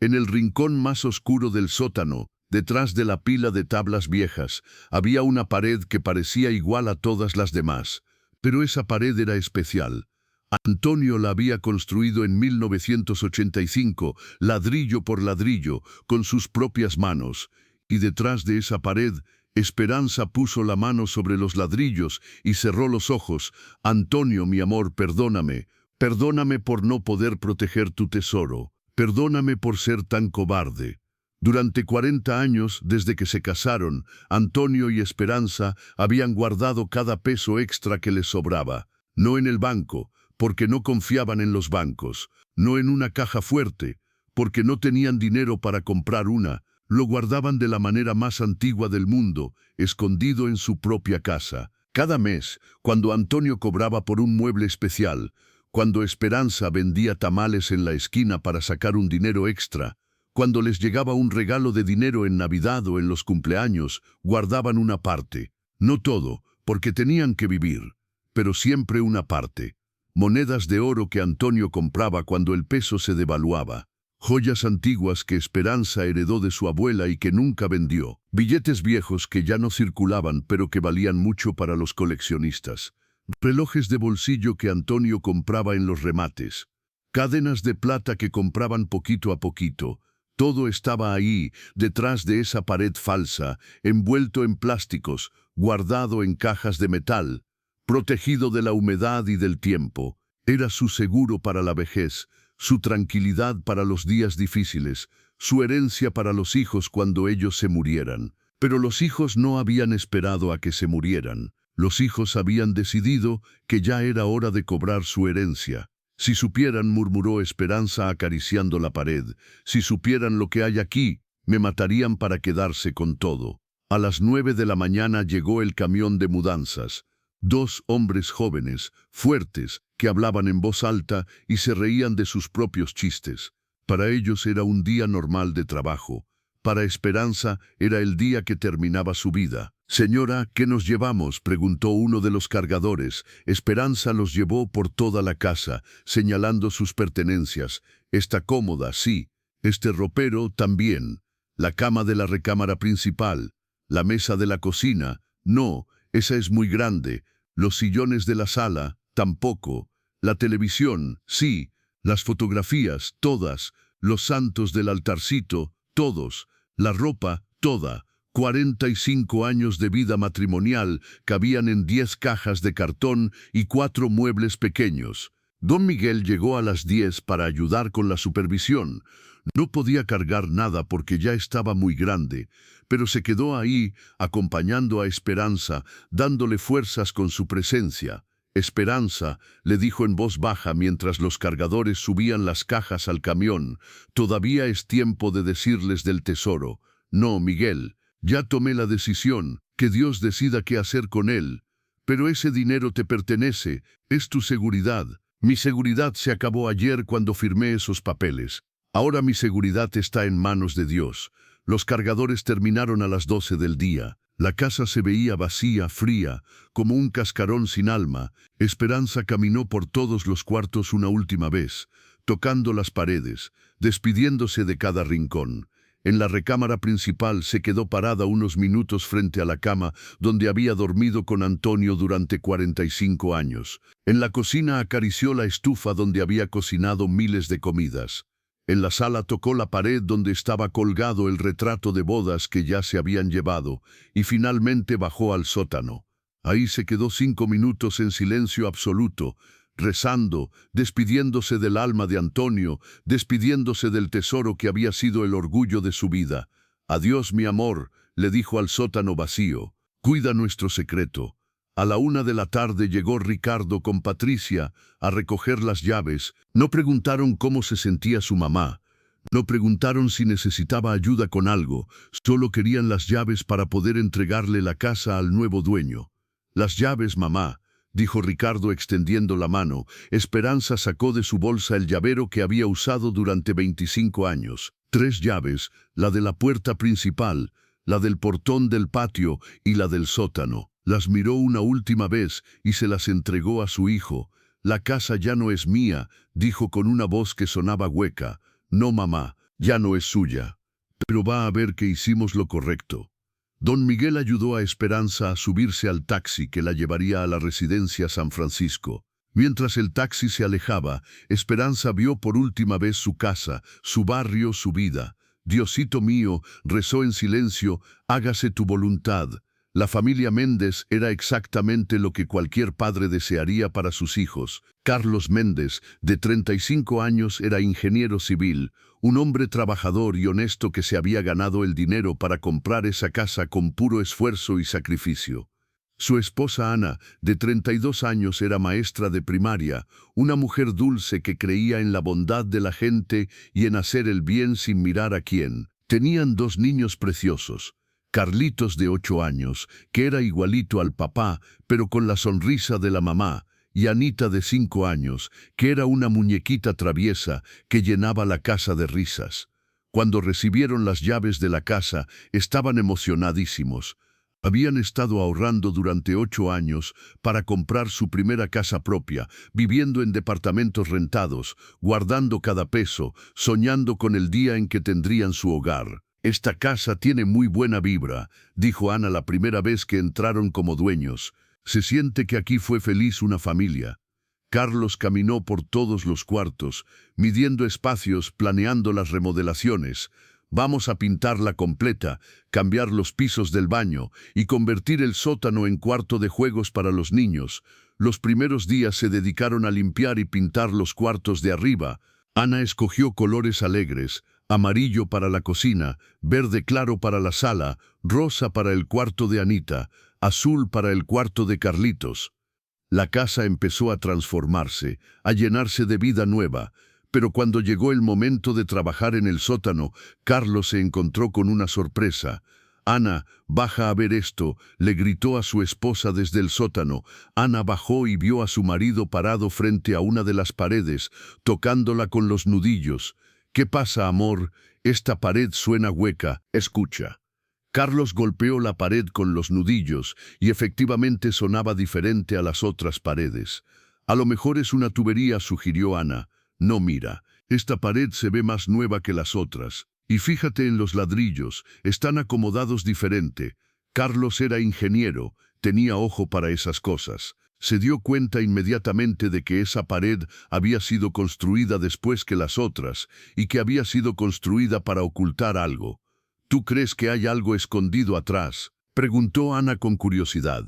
En el rincón más oscuro del sótano, detrás de la pila de tablas viejas, había una pared que parecía igual a todas las demás, pero esa pared era especial. Antonio la había construido en 1985, ladrillo por ladrillo, con sus propias manos, y detrás de esa pared, Esperanza puso la mano sobre los ladrillos y cerró los ojos. «Antonio, mi amor, perdóname. Perdóname por no poder proteger tu tesoro. Perdóname por ser tan cobarde». Durante 40 años, desde que se casaron, Antonio y Esperanza habían guardado cada peso extra que les sobraba. No en el banco, porque no confiaban en los bancos. No en una caja fuerte, porque no tenían dinero para comprar una. Lo guardaban de la manera más antigua del mundo, escondido en su propia casa. Cada mes, cuando Antonio cobraba por un mueble especial, cuando Esperanza vendía tamales en la esquina para sacar un dinero extra, cuando les llegaba un regalo de dinero en Navidad o en los cumpleaños, guardaban una parte. No todo, porque tenían que vivir, pero siempre una parte. Monedas de oro que Antonio compraba cuando el peso se devaluaba. Joyas antiguas que Esperanza heredó de su abuela y que nunca vendió. Billetes viejos que ya no circulaban pero que valían mucho para los coleccionistas. Relojes de bolsillo que Antonio compraba en los remates. Cadenas de plata que compraban poquito a poquito. Todo estaba ahí, detrás de esa pared falsa, envuelto en plásticos, guardado en cajas de metal, protegido de la humedad y del tiempo. Era su seguro para la vejez, su tranquilidad para los días difíciles, su herencia para los hijos cuando ellos se murieran. Pero los hijos no habían esperado a que se murieran. Los hijos habían decidido que ya era hora de cobrar su herencia. Si supieran, murmuró Esperanza acariciando la pared, si supieran lo que hay aquí, me matarían para quedarse con todo. A las 9 de la mañana llegó el camión de mudanzas. 2 hombres jóvenes, fuertes, que hablaban en voz alta y se reían de sus propios chistes. Para ellos era un día normal de trabajo. Para Esperanza era el día que terminaba su vida. «Señora, ¿qué nos llevamos?», preguntó uno de los cargadores. Esperanza los llevó por toda la casa, señalando sus pertenencias. «Esta cómoda, sí. Este ropero, también. La cama de la recámara principal. La mesa de la cocina. No, esa es muy grande. Los sillones de la sala, tampoco. La televisión, sí. Las fotografías, todas. Los santos del altarcito, todos. La ropa, toda. 45 años de vida matrimonial cabían en 10 cajas de cartón y 4 muebles pequeños. Don Miguel llegó a las 10 para ayudar con la supervisión. No podía cargar nada porque ya estaba muy grande, pero se quedó ahí, acompañando a Esperanza, dándole fuerzas con su presencia. «Esperanza», le dijo en voz baja mientras los cargadores subían las cajas al camión, «todavía es tiempo de decirles del tesoro». «No, Miguel, ya tomé la decisión, que Dios decida qué hacer con él. Pero ese dinero te pertenece, es tu seguridad. Mi seguridad se acabó ayer cuando firmé esos papeles. Ahora mi seguridad está en manos de Dios». Los cargadores terminaron a las 12 del día. La casa se veía vacía, fría, como un cascarón sin alma. Esperanza caminó por todos los cuartos una última vez, tocando las paredes, despidiéndose de cada rincón. En la recámara principal se quedó parada unos minutos frente a la cama donde había dormido con Antonio durante 45 años. En la cocina acarició la estufa donde había cocinado miles de comidas. En la sala tocó la pared donde estaba colgado el retrato de bodas que ya se habían llevado y finalmente bajó al sótano. Ahí se quedó 5 minutos en silencio absoluto, rezando, despidiéndose del alma de Antonio, despidiéndose del tesoro que había sido el orgullo de su vida. «Adiós, mi amor», le dijo al sótano vacío. «Cuida nuestro secreto». A la 1 de la tarde llegó Ricardo con Patricia a recoger las llaves. No preguntaron cómo se sentía su mamá. No preguntaron si necesitaba ayuda con algo. Solo querían las llaves para poder entregarle la casa al nuevo dueño. «Las llaves, mamá», dijo Ricardo extendiendo la mano. Esperanza sacó de su bolsa el llavero que había usado durante 25 años. 3 llaves, la de la puerta principal, la del portón del patio y la del sótano. Las miró una última vez y se las entregó a su hijo. «La casa ya no es mía», dijo con una voz que sonaba hueca. «No, mamá, ya no es suya. Pero va a ver que hicimos lo correcto». Don Miguel ayudó a Esperanza a subirse al taxi que la llevaría a la residencia San Francisco. Mientras el taxi se alejaba, Esperanza vio por última vez su casa, su barrio, su vida. «Diosito mío», rezó en silencio, «hágase tu voluntad». La familia Méndez era exactamente lo que cualquier padre desearía para sus hijos. Carlos Méndez, de 35 años, era ingeniero civil, un hombre trabajador y honesto que se había ganado el dinero para comprar esa casa con puro esfuerzo y sacrificio. Su esposa Ana, de 32 años, era maestra de primaria, una mujer dulce que creía en la bondad de la gente y en hacer el bien sin mirar a quién. Tenían 2 niños preciosos. Carlitos de 8 años, que era igualito al papá, pero con la sonrisa de la mamá, y Anita de 5 años, que era una muñequita traviesa que llenaba la casa de risas. Cuando recibieron las llaves de la casa, estaban emocionadísimos. Habían estado ahorrando durante 8 años para comprar su primera casa propia, viviendo en departamentos rentados, guardando cada peso, soñando con el día en que tendrían su hogar. «Esta casa tiene muy buena vibra», dijo Ana la primera vez que entraron como dueños. «Se siente que aquí fue feliz una familia». Carlos caminó por todos los cuartos, midiendo espacios, planeando las remodelaciones. «Vamos a pintarla completa, cambiar los pisos del baño y convertir el sótano en cuarto de juegos para los niños». Los primeros días se dedicaron a limpiar y pintar los cuartos de arriba. Ana escogió colores alegres: amarillo para la cocina, verde claro para la sala, rosa para el cuarto de Anita, azul para el cuarto de Carlitos. La casa empezó a transformarse, a llenarse de vida nueva, pero cuando llegó el momento de trabajar en el sótano, Carlos se encontró con una sorpresa. «Ana, baja a ver esto», le gritó a su esposa desde el sótano. Ana bajó y vio a su marido parado frente a una de las paredes, tocándola con los nudillos. «¿Qué pasa, amor? Esta pared suena hueca. Escucha». Carlos golpeó la pared con los nudillos y efectivamente sonaba diferente a las otras paredes. «A lo mejor es una tubería», sugirió Ana. «No, mira, esta pared se ve más nueva que las otras. Y fíjate en los ladrillos, están acomodados diferente». Carlos era ingeniero, tenía ojo para esas cosas. Se dio cuenta inmediatamente de que esa pared había sido construida después que las otras y que había sido construida para ocultar algo. «¿Tú crees que hay algo escondido atrás?», preguntó Ana con curiosidad.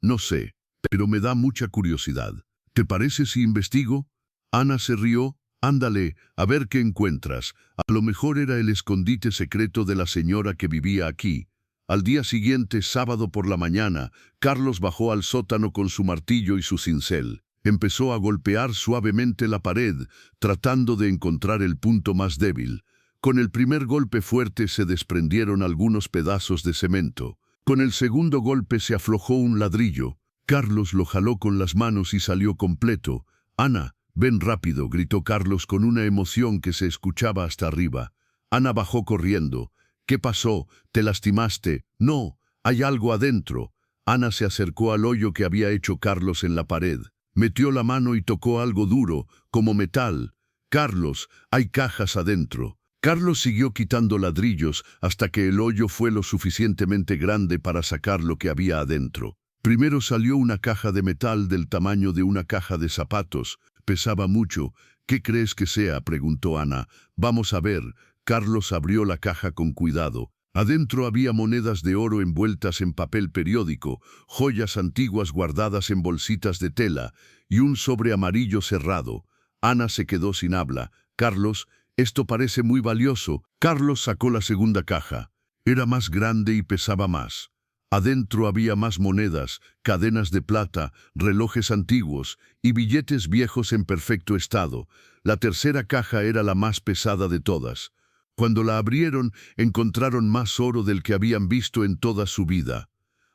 «No sé, pero me da mucha curiosidad. ¿Te parece si investigo?». Ana se rió. «Ándale, a ver qué encuentras. A lo mejor era el escondite secreto de la señora que vivía aquí». Al día siguiente, sábado por la mañana, Carlos bajó al sótano con su martillo y su cincel. Empezó a golpear suavemente la pared, tratando de encontrar el punto más débil. Con el primer golpe fuerte se desprendieron algunos pedazos de cemento. Con el segundo golpe se aflojó un ladrillo. Carlos lo jaló con las manos y salió completo. «Ana, ven rápido», gritó Carlos con una emoción que se escuchaba hasta arriba. Ana bajó corriendo. «¿Qué pasó? ¿Te lastimaste?». «No, hay algo adentro». Ana se acercó al hoyo que había hecho Carlos en la pared. Metió la mano y tocó algo duro, como metal. «Carlos, hay cajas adentro». Carlos siguió quitando ladrillos hasta que el hoyo fue lo suficientemente grande para sacar lo que había adentro. Primero salió una caja de metal del tamaño de una caja de zapatos. Pesaba mucho. «¿Qué crees que sea?», preguntó Ana. «Vamos a ver». Carlos abrió la caja con cuidado. Adentro había monedas de oro envueltas en papel periódico, joyas antiguas guardadas en bolsitas de tela y un sobre amarillo cerrado. Ana se quedó sin habla. «Carlos, esto parece muy valioso». Carlos sacó la segunda caja. Era más grande y pesaba más. Adentro había más monedas, cadenas de plata, relojes antiguos y billetes viejos en perfecto estado. La tercera caja era la más pesada de todas. Cuando la abrieron, encontraron más oro del que habían visto en toda su vida.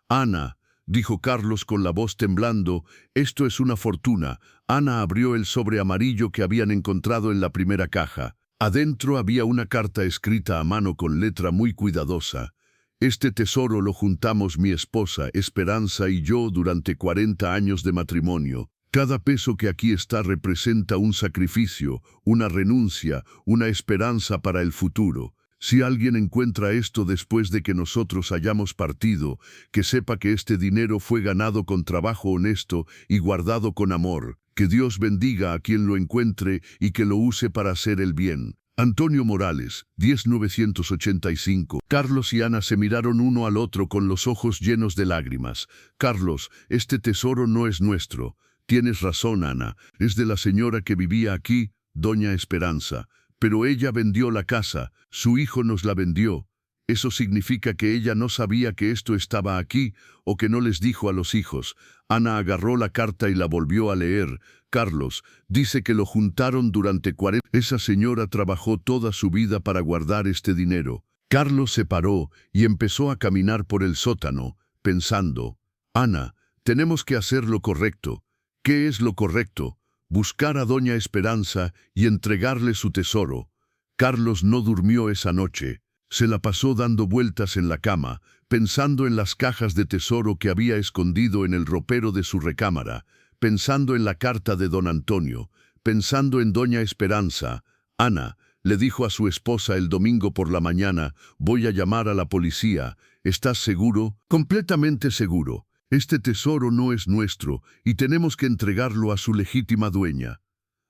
«Ana», dijo Carlos con la voz temblando, «esto es una fortuna». Ana abrió el sobre amarillo que habían encontrado en la primera caja. Adentro había una carta escrita a mano con letra muy cuidadosa. «Este tesoro lo juntamos mi esposa, Esperanza, y yo durante 40 años de matrimonio. Cada peso que aquí está representa un sacrificio, una renuncia, una esperanza para el futuro. Si alguien encuentra esto después de que nosotros hayamos partido, que sepa que este dinero fue ganado con trabajo honesto y guardado con amor. Que Dios bendiga a quien lo encuentre y que lo use para hacer el bien». Antonio Morales, 1985. Carlos y Ana se miraron uno al otro con los ojos llenos de lágrimas. «Carlos, este tesoro no es nuestro». «Tienes razón, Ana, es de la señora que vivía aquí, doña Esperanza. Pero ella vendió la casa, su hijo nos la vendió. Eso significa que ella no sabía que esto estaba aquí o que no les dijo a los hijos». Ana agarró la carta y la volvió a leer. «Carlos, dice que lo juntaron durante 40... Esa señora trabajó toda su vida para guardar este dinero. Carlos se paró y empezó a caminar por el sótano, pensando, Ana, tenemos que hacer lo correcto. ¿Qué es lo correcto? Buscar a doña Esperanza y entregarle su tesoro. Carlos no durmió esa noche. Se la pasó dando vueltas en la cama, pensando en las cajas de tesoro que había escondido en el ropero de su recámara, pensando en la carta de don Antonio, pensando en doña Esperanza. Ana le dijo a su esposa el domingo por la mañana, voy a llamar a la policía. ¿Estás seguro? Completamente seguro. Este tesoro no es nuestro y tenemos que entregarlo a su legítima dueña.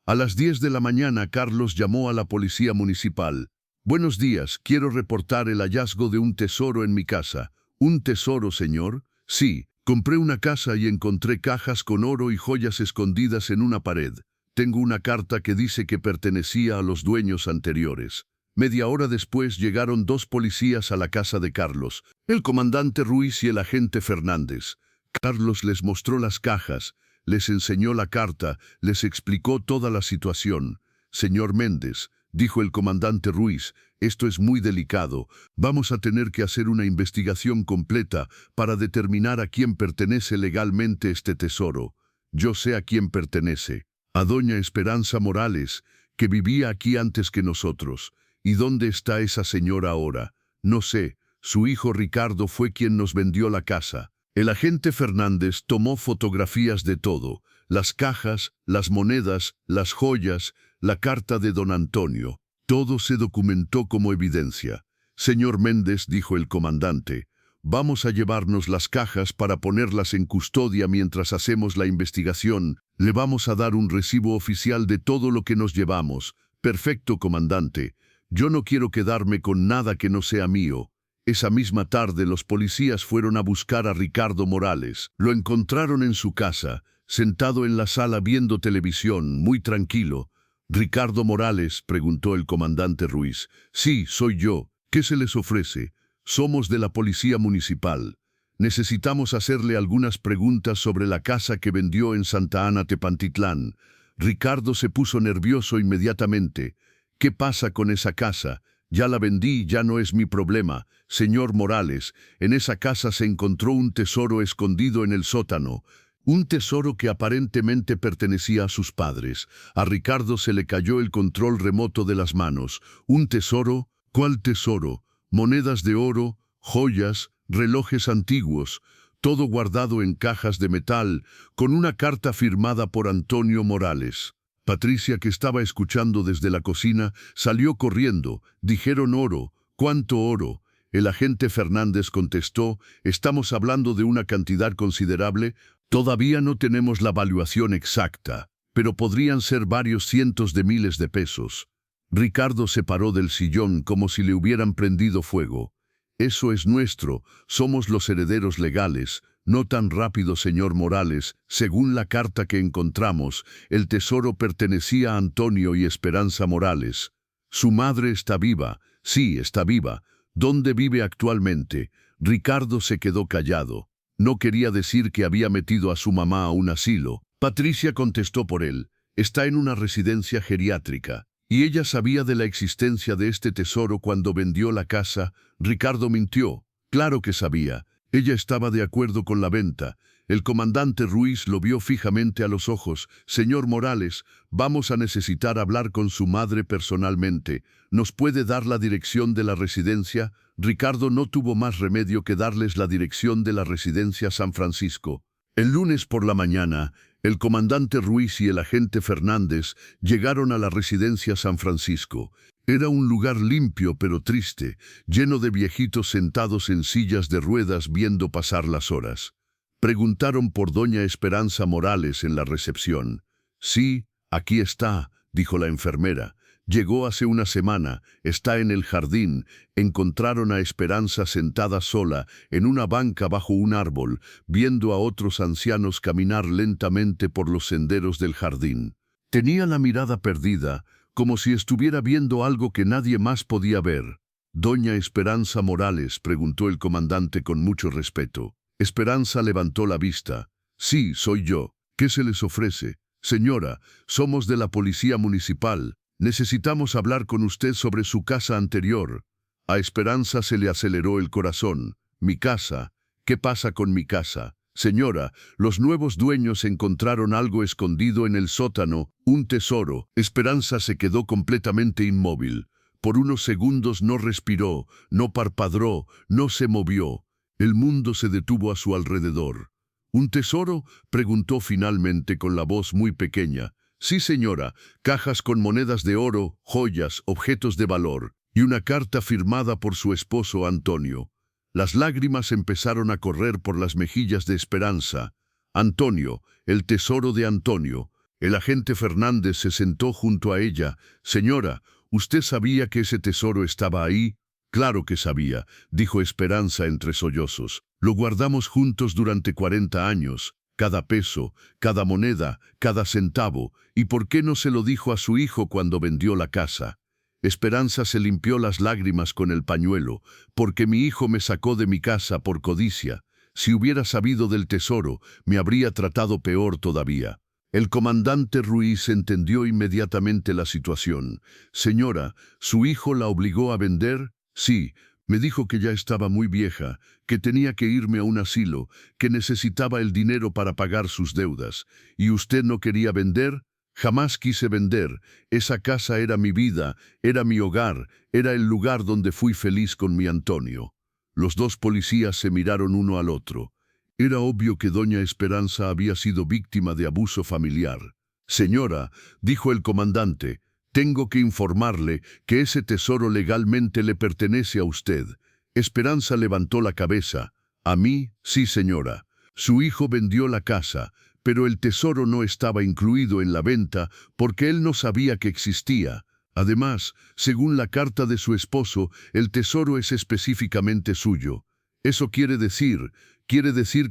A las 10 de la mañana Carlos llamó a la policía municipal. Buenos días, quiero reportar el hallazgo de un tesoro en mi casa. ¿Un tesoro, señor? Sí, compré una casa y encontré cajas con oro y joyas escondidas en una pared. Tengo una carta que dice que pertenecía a los dueños anteriores. Media hora después llegaron 2 policías a la casa de Carlos, el comandante Ruiz y el agente Fernández. Carlos les mostró las cajas, les enseñó la carta, les explicó toda la situación. Señor Méndez, dijo el comandante Ruiz, esto es muy delicado. Vamos a tener que hacer una investigación completa para determinar a quién pertenece legalmente este tesoro. Yo sé a quién pertenece. A doña Esperanza Morales, que vivía aquí antes que nosotros. ¿Y dónde está esa señora ahora? No sé. Su hijo Ricardo fue quien nos vendió la casa. El agente Fernández tomó fotografías de todo, las cajas, las monedas, las joyas, la carta de don Antonio. Todo se documentó como evidencia. Señor Méndez, dijo el comandante, vamos a llevarnos las cajas para ponerlas en custodia mientras hacemos la investigación. Le vamos a dar un recibo oficial de todo lo que nos llevamos. Perfecto, comandante. Yo no quiero quedarme con nada que no sea mío. Esa misma tarde los policías fueron a buscar a Ricardo Morales. Lo encontraron en su casa, sentado en la sala viendo televisión, muy tranquilo. «¿Ricardo Morales?», preguntó el comandante Ruiz. «Sí, soy yo. ¿Qué se les ofrece? Somos de la policía municipal. Necesitamos hacerle algunas preguntas sobre la casa que vendió en Santa Ana Tepantitlán». Ricardo se puso nervioso inmediatamente. «¿Qué pasa con esa casa? Ya la vendí, ya no es mi problema. Señor Morales, en esa casa se encontró un tesoro escondido en el sótano. Un tesoro que aparentemente pertenecía a sus padres. A Ricardo se le cayó el control remoto de las manos. ¿Un tesoro? ¿Cuál tesoro? Monedas de oro, joyas, relojes antiguos, todo guardado en cajas de metal, con una carta firmada por Antonio Morales». Patricia, que estaba escuchando desde la cocina, salió corriendo. «Dijeron oro. ¿Cuánto oro?». El agente Fernández contestó, «Estamos hablando de una cantidad considerable. Todavía no tenemos la valuación exacta, pero podrían ser varios cientos de miles de pesos». Ricardo se paró del sillón como si le hubieran prendido fuego. «Eso es nuestro. Somos los herederos legales». «No tan rápido, señor Morales. Según la carta que encontramos, el tesoro pertenecía a Antonio y Esperanza Morales. Su madre está viva». «Sí, está viva». «¿Dónde vive actualmente?». Ricardo se quedó callado. No quería decir que había metido a su mamá a un asilo. Patricia contestó por él. «Está en una residencia geriátrica». «¿Y ella sabía de la existencia de este tesoro cuando vendió la casa?». Ricardo mintió. «Claro que sabía. Ella estaba de acuerdo con la venta». El comandante Ruiz lo vio fijamente a los ojos. «Señor Morales, vamos a necesitar hablar con su madre personalmente. ¿Nos puede dar la dirección de la residencia?». Ricardo no tuvo más remedio que darles la dirección de la residencia San Francisco. El lunes por la mañana, el comandante Ruiz y el agente Fernández llegaron a la residencia San Francisco. Era un lugar limpio pero triste, lleno de viejitos sentados en sillas de ruedas viendo pasar las horas. Preguntaron por doña Esperanza Morales en la recepción. «Sí, aquí está», dijo la enfermera. «Llegó hace una semana, está en el jardín». Encontraron a Esperanza sentada sola, en una banca bajo un árbol, viendo a otros ancianos caminar lentamente por los senderos del jardín. Tenía la mirada perdida, como si estuviera viendo algo que nadie más podía ver. «¿Doña Esperanza Morales?», preguntó el comandante con mucho respeto. Esperanza levantó la vista. «Sí, soy yo. ¿Qué se les ofrece?». «Señora, somos de la policía municipal. Necesitamos hablar con usted sobre su casa anterior». A Esperanza se le aceleró el corazón. Mi casa. ¿Qué pasa con mi casa? Señora, los nuevos dueños encontraron algo escondido en el sótano, un tesoro. Esperanza se quedó completamente inmóvil. Por unos segundos no respiró, no parpadeó, no se movió. El mundo se detuvo a su alrededor. ¿Un tesoro?, preguntó finalmente con la voz muy pequeña. Sí, señora, cajas con monedas de oro, joyas, objetos de valor, y una carta firmada por su esposo Antonio. Las lágrimas empezaron a correr por las mejillas de Esperanza. Antonio, el tesoro de Antonio. El agente Fernández se sentó junto a ella. Señora, ¿usted sabía que ese tesoro estaba ahí? Claro que sabía, dijo Esperanza entre sollozos. Lo guardamos juntos durante 40 años. Cada peso, cada moneda, cada centavo. ¿Y por qué no se lo dijo a su hijo cuando vendió la casa? Esperanza se limpió las lágrimas con el pañuelo, porque mi hijo me sacó de mi casa por codicia. Si hubiera sabido del tesoro, me habría tratado peor todavía. El comandante Ruiz entendió inmediatamente la situación. Señora, ¿su hijo la obligó a vender? Sí, me dijo que ya estaba muy vieja, que tenía que irme a un asilo, que necesitaba el dinero para pagar sus deudas. ¿Y usted no quería vender? Jamás quise vender. Esa casa era mi vida, era mi hogar, era el lugar donde fui feliz con mi Antonio. Los dos policías se miraron uno al otro. Era obvio que doña Esperanza había sido víctima de abuso familiar. Señora, dijo el comandante, tengo que informarle que ese tesoro legalmente le pertenece a usted. Esperanza levantó la cabeza. ¿A mí? Sí, señora. Su hijo vendió la casa, pero el tesoro no estaba incluido en la venta porque él no sabía que existía. Además, según la carta de su esposo, el tesoro es específicamente suyo. Eso quiere decir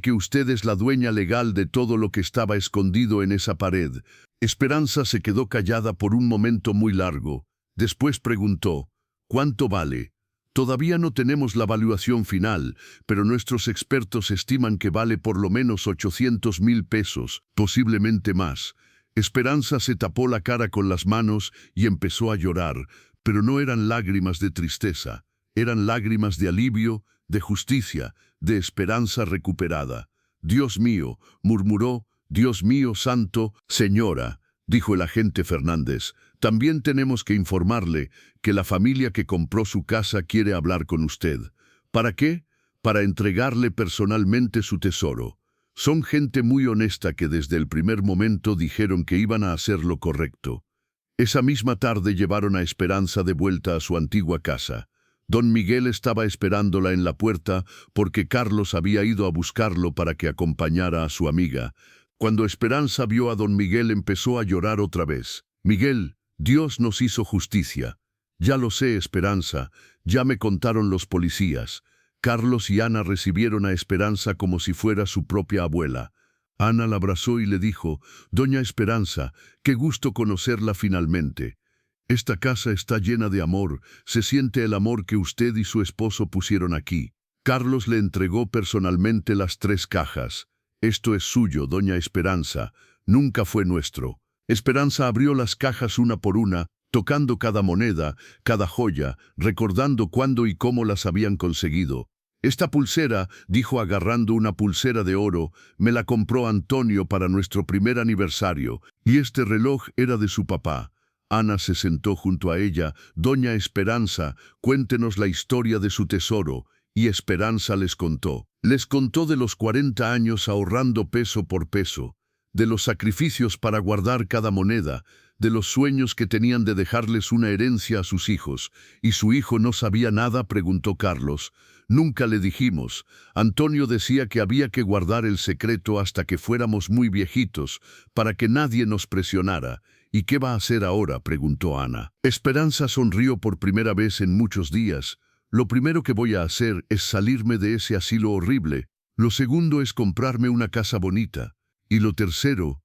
que usted es la dueña legal de todo lo que estaba escondido en esa pared. Esperanza se quedó callada por un momento muy largo. Después preguntó, ¿cuánto vale? Todavía no tenemos la valuación final, pero nuestros expertos estiman que vale por lo menos 800,000 pesos, posiblemente más. Esperanza se tapó la cara con las manos y empezó a llorar, pero no eran lágrimas de tristeza, eran lágrimas de alivio, de justicia, de esperanza recuperada. Dios mío, murmuró, Dios mío santo, señora, dijo el agente Fernández, también tenemos que informarle que la familia que compró su casa quiere hablar con usted. ¿Para qué? Para entregarle personalmente su tesoro. Son gente muy honesta que desde el primer momento dijeron que iban a hacer lo correcto. Esa misma tarde llevaron a Esperanza de vuelta a su antigua casa. Don Miguel estaba esperándola en la puerta porque Carlos había ido a buscarlo para que acompañara a su amiga. Cuando Esperanza vio a don Miguel empezó a llorar otra vez. Miguel, Dios nos hizo justicia. Ya lo sé, Esperanza, ya me contaron los policías. Carlos y Ana recibieron a Esperanza como si fuera su propia abuela. Ana la abrazó y le dijo, Doña Esperanza, qué gusto conocerla finalmente. Esta casa está llena de amor, se siente el amor que usted y su esposo pusieron aquí. Carlos le entregó personalmente las 3 cajas. Esto es suyo, doña Esperanza, nunca fue nuestro. Esperanza abrió las cajas una por una, tocando cada moneda, cada joya, recordando cuándo y cómo las habían conseguido. Esta pulsera, dijo agarrando una pulsera de oro, me la compró Antonio para nuestro primer aniversario, y este reloj era de su papá. Ana se sentó junto a ella. Doña Esperanza, cuéntenos la historia de su tesoro. Y Esperanza les contó. Les contó de los 40 años ahorrando peso por peso, de los sacrificios para guardar cada moneda, de los sueños que tenían de dejarles una herencia a sus hijos. ¿Y su hijo no sabía nada?, preguntó Carlos. Nunca le dijimos. Antonio decía que había que guardar el secreto hasta que fuéramos muy viejitos, para que nadie nos presionara. ¿Y qué va a hacer ahora?, preguntó Ana. Esperanza sonrió por primera vez en muchos días. Lo primero que voy a hacer es salirme de ese asilo horrible. Lo segundo es comprarme una casa bonita. Y lo tercero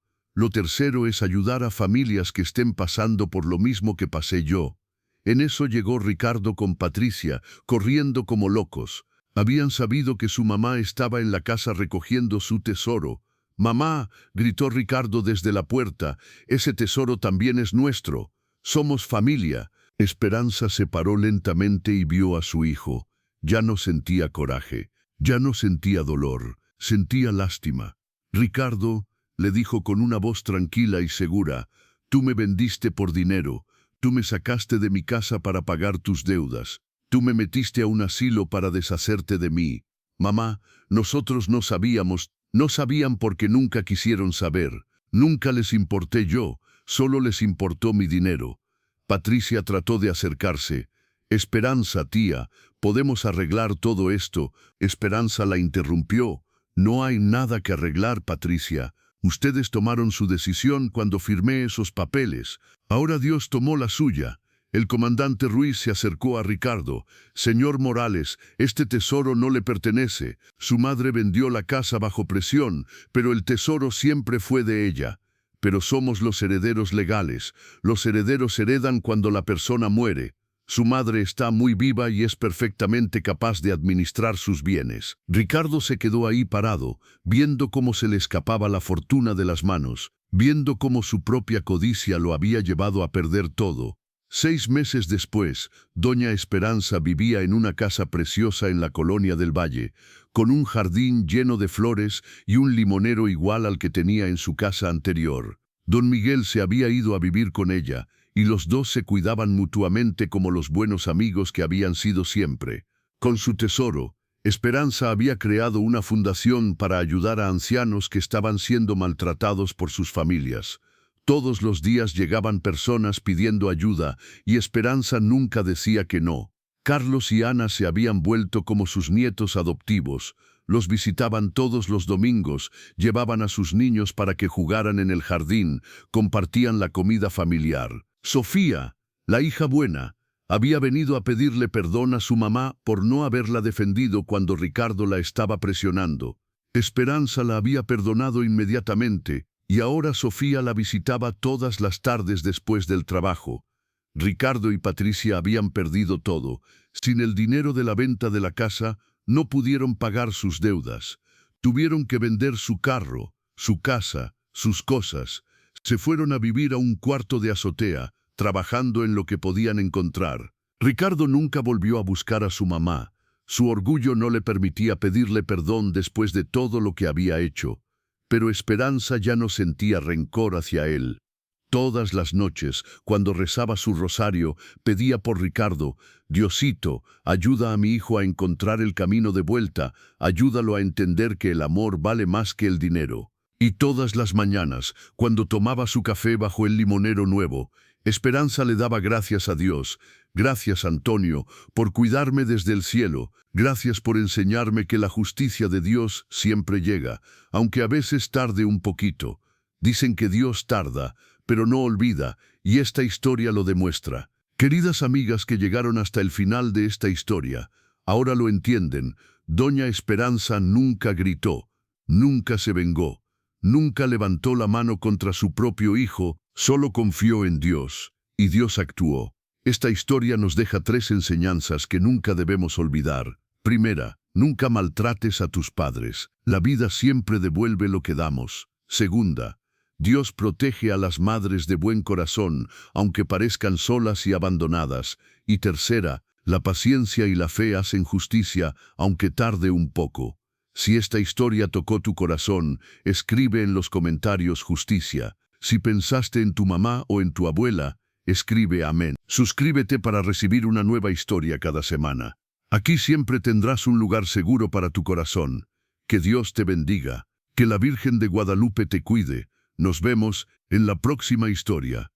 es ayudar a familias que estén pasando por lo mismo que pasé yo. En eso llegó Ricardo con Patricia, corriendo como locos. Habían sabido que su mamá estaba en la casa recogiendo su tesoro. «Mamá», gritó Ricardo desde la puerta, «ese tesoro también es nuestro. Somos familia. Esperanza se paró lentamente y vio a su hijo. Ya no sentía coraje, ya no sentía dolor, sentía lástima. «Ricardo», le dijo con una voz tranquila y segura, «tú me vendiste por dinero, tú me sacaste de mi casa para pagar tus deudas, tú me metiste a un asilo para deshacerte de mí. Mamá, nosotros no sabían porque nunca quisieron saber, nunca les importé yo, solo les importó mi dinero». Patricia trató de acercarse. «Esperanza, tía, podemos arreglar todo esto». Esperanza la interrumpió. «No hay nada que arreglar, Patricia. Ustedes tomaron su decisión cuando firmé esos papeles. Ahora Dios tomó la suya». El comandante Ruiz se acercó a Ricardo. «Señor Morales, este tesoro no le pertenece. Su madre vendió la casa bajo presión, pero el tesoro siempre fue de ella. Pero somos los herederos legales. Los herederos heredan cuando la persona muere. Su madre está muy viva y es perfectamente capaz de administrar sus bienes». Ricardo se quedó ahí parado, viendo cómo se le escapaba la fortuna de las manos, viendo cómo su propia codicia lo había llevado a perder todo. 6 meses después, doña Esperanza vivía en una casa preciosa en la colonia del Valle, con un jardín lleno de flores y un limonero igual al que tenía en su casa anterior. Don Miguel se había ido a vivir con ella, y los dos se cuidaban mutuamente como los buenos amigos que habían sido siempre. Con su tesoro, Esperanza había creado una fundación para ayudar a ancianos que estaban siendo maltratados por sus familias. Todos los días llegaban personas pidiendo ayuda y Esperanza nunca decía que no. Carlos y Ana se habían vuelto como sus nietos adoptivos. Los visitaban todos los domingos, llevaban a sus niños para que jugaran en el jardín, compartían la comida familiar. Sofía, la hija buena, había venido a pedirle perdón a su mamá por no haberla defendido cuando Ricardo la estaba presionando. Esperanza la había perdonado inmediatamente, y ahora Sofía la visitaba todas las tardes después del trabajo. Ricardo y Patricia habían perdido todo. Sin el dinero de la venta de la casa, no pudieron pagar sus deudas. Tuvieron que vender su carro, su casa, sus cosas. Se fueron a vivir a un cuarto de azotea, trabajando en lo que podían encontrar. Ricardo nunca volvió a buscar a su mamá. Su orgullo no le permitía pedirle perdón después de todo lo que había hecho. Pero Esperanza ya no sentía rencor hacia él. Todas las noches, cuando rezaba su rosario, pedía por Ricardo: «Diosito, ayuda a mi hijo a encontrar el camino de vuelta, ayúdalo a entender que el amor vale más que el dinero». Y todas las mañanas, cuando tomaba su café bajo el limonero nuevo, Esperanza le daba gracias a Dios. «Gracias, Antonio, por cuidarme desde el cielo. Gracias por enseñarme que la justicia de Dios siempre llega, aunque a veces tarde un poquito. Dicen que Dios tarda, pero no olvida, y esta historia lo demuestra». Queridas amigas que llegaron hasta el final de esta historia, ahora lo entienden. Doña Esperanza nunca gritó, nunca se vengó, nunca levantó la mano contra su propio hijo, solo confió en Dios, y Dios actuó. Esta historia nos deja 3 enseñanzas que nunca debemos olvidar. Primera, nunca maltrates a tus padres. La vida siempre devuelve lo que damos. Segunda, Dios protege a las madres de buen corazón, aunque parezcan solas y abandonadas. Y tercera, la paciencia y la fe hacen justicia, aunque tarde un poco. Si esta historia tocó tu corazón, escribe en los comentarios justicia. Si pensaste en tu mamá o en tu abuela, escribe amén. Suscríbete para recibir una nueva historia cada semana. Aquí siempre tendrás un lugar seguro para tu corazón. Que Dios te bendiga. Que la Virgen de Guadalupe te cuide. Nos vemos en la próxima historia.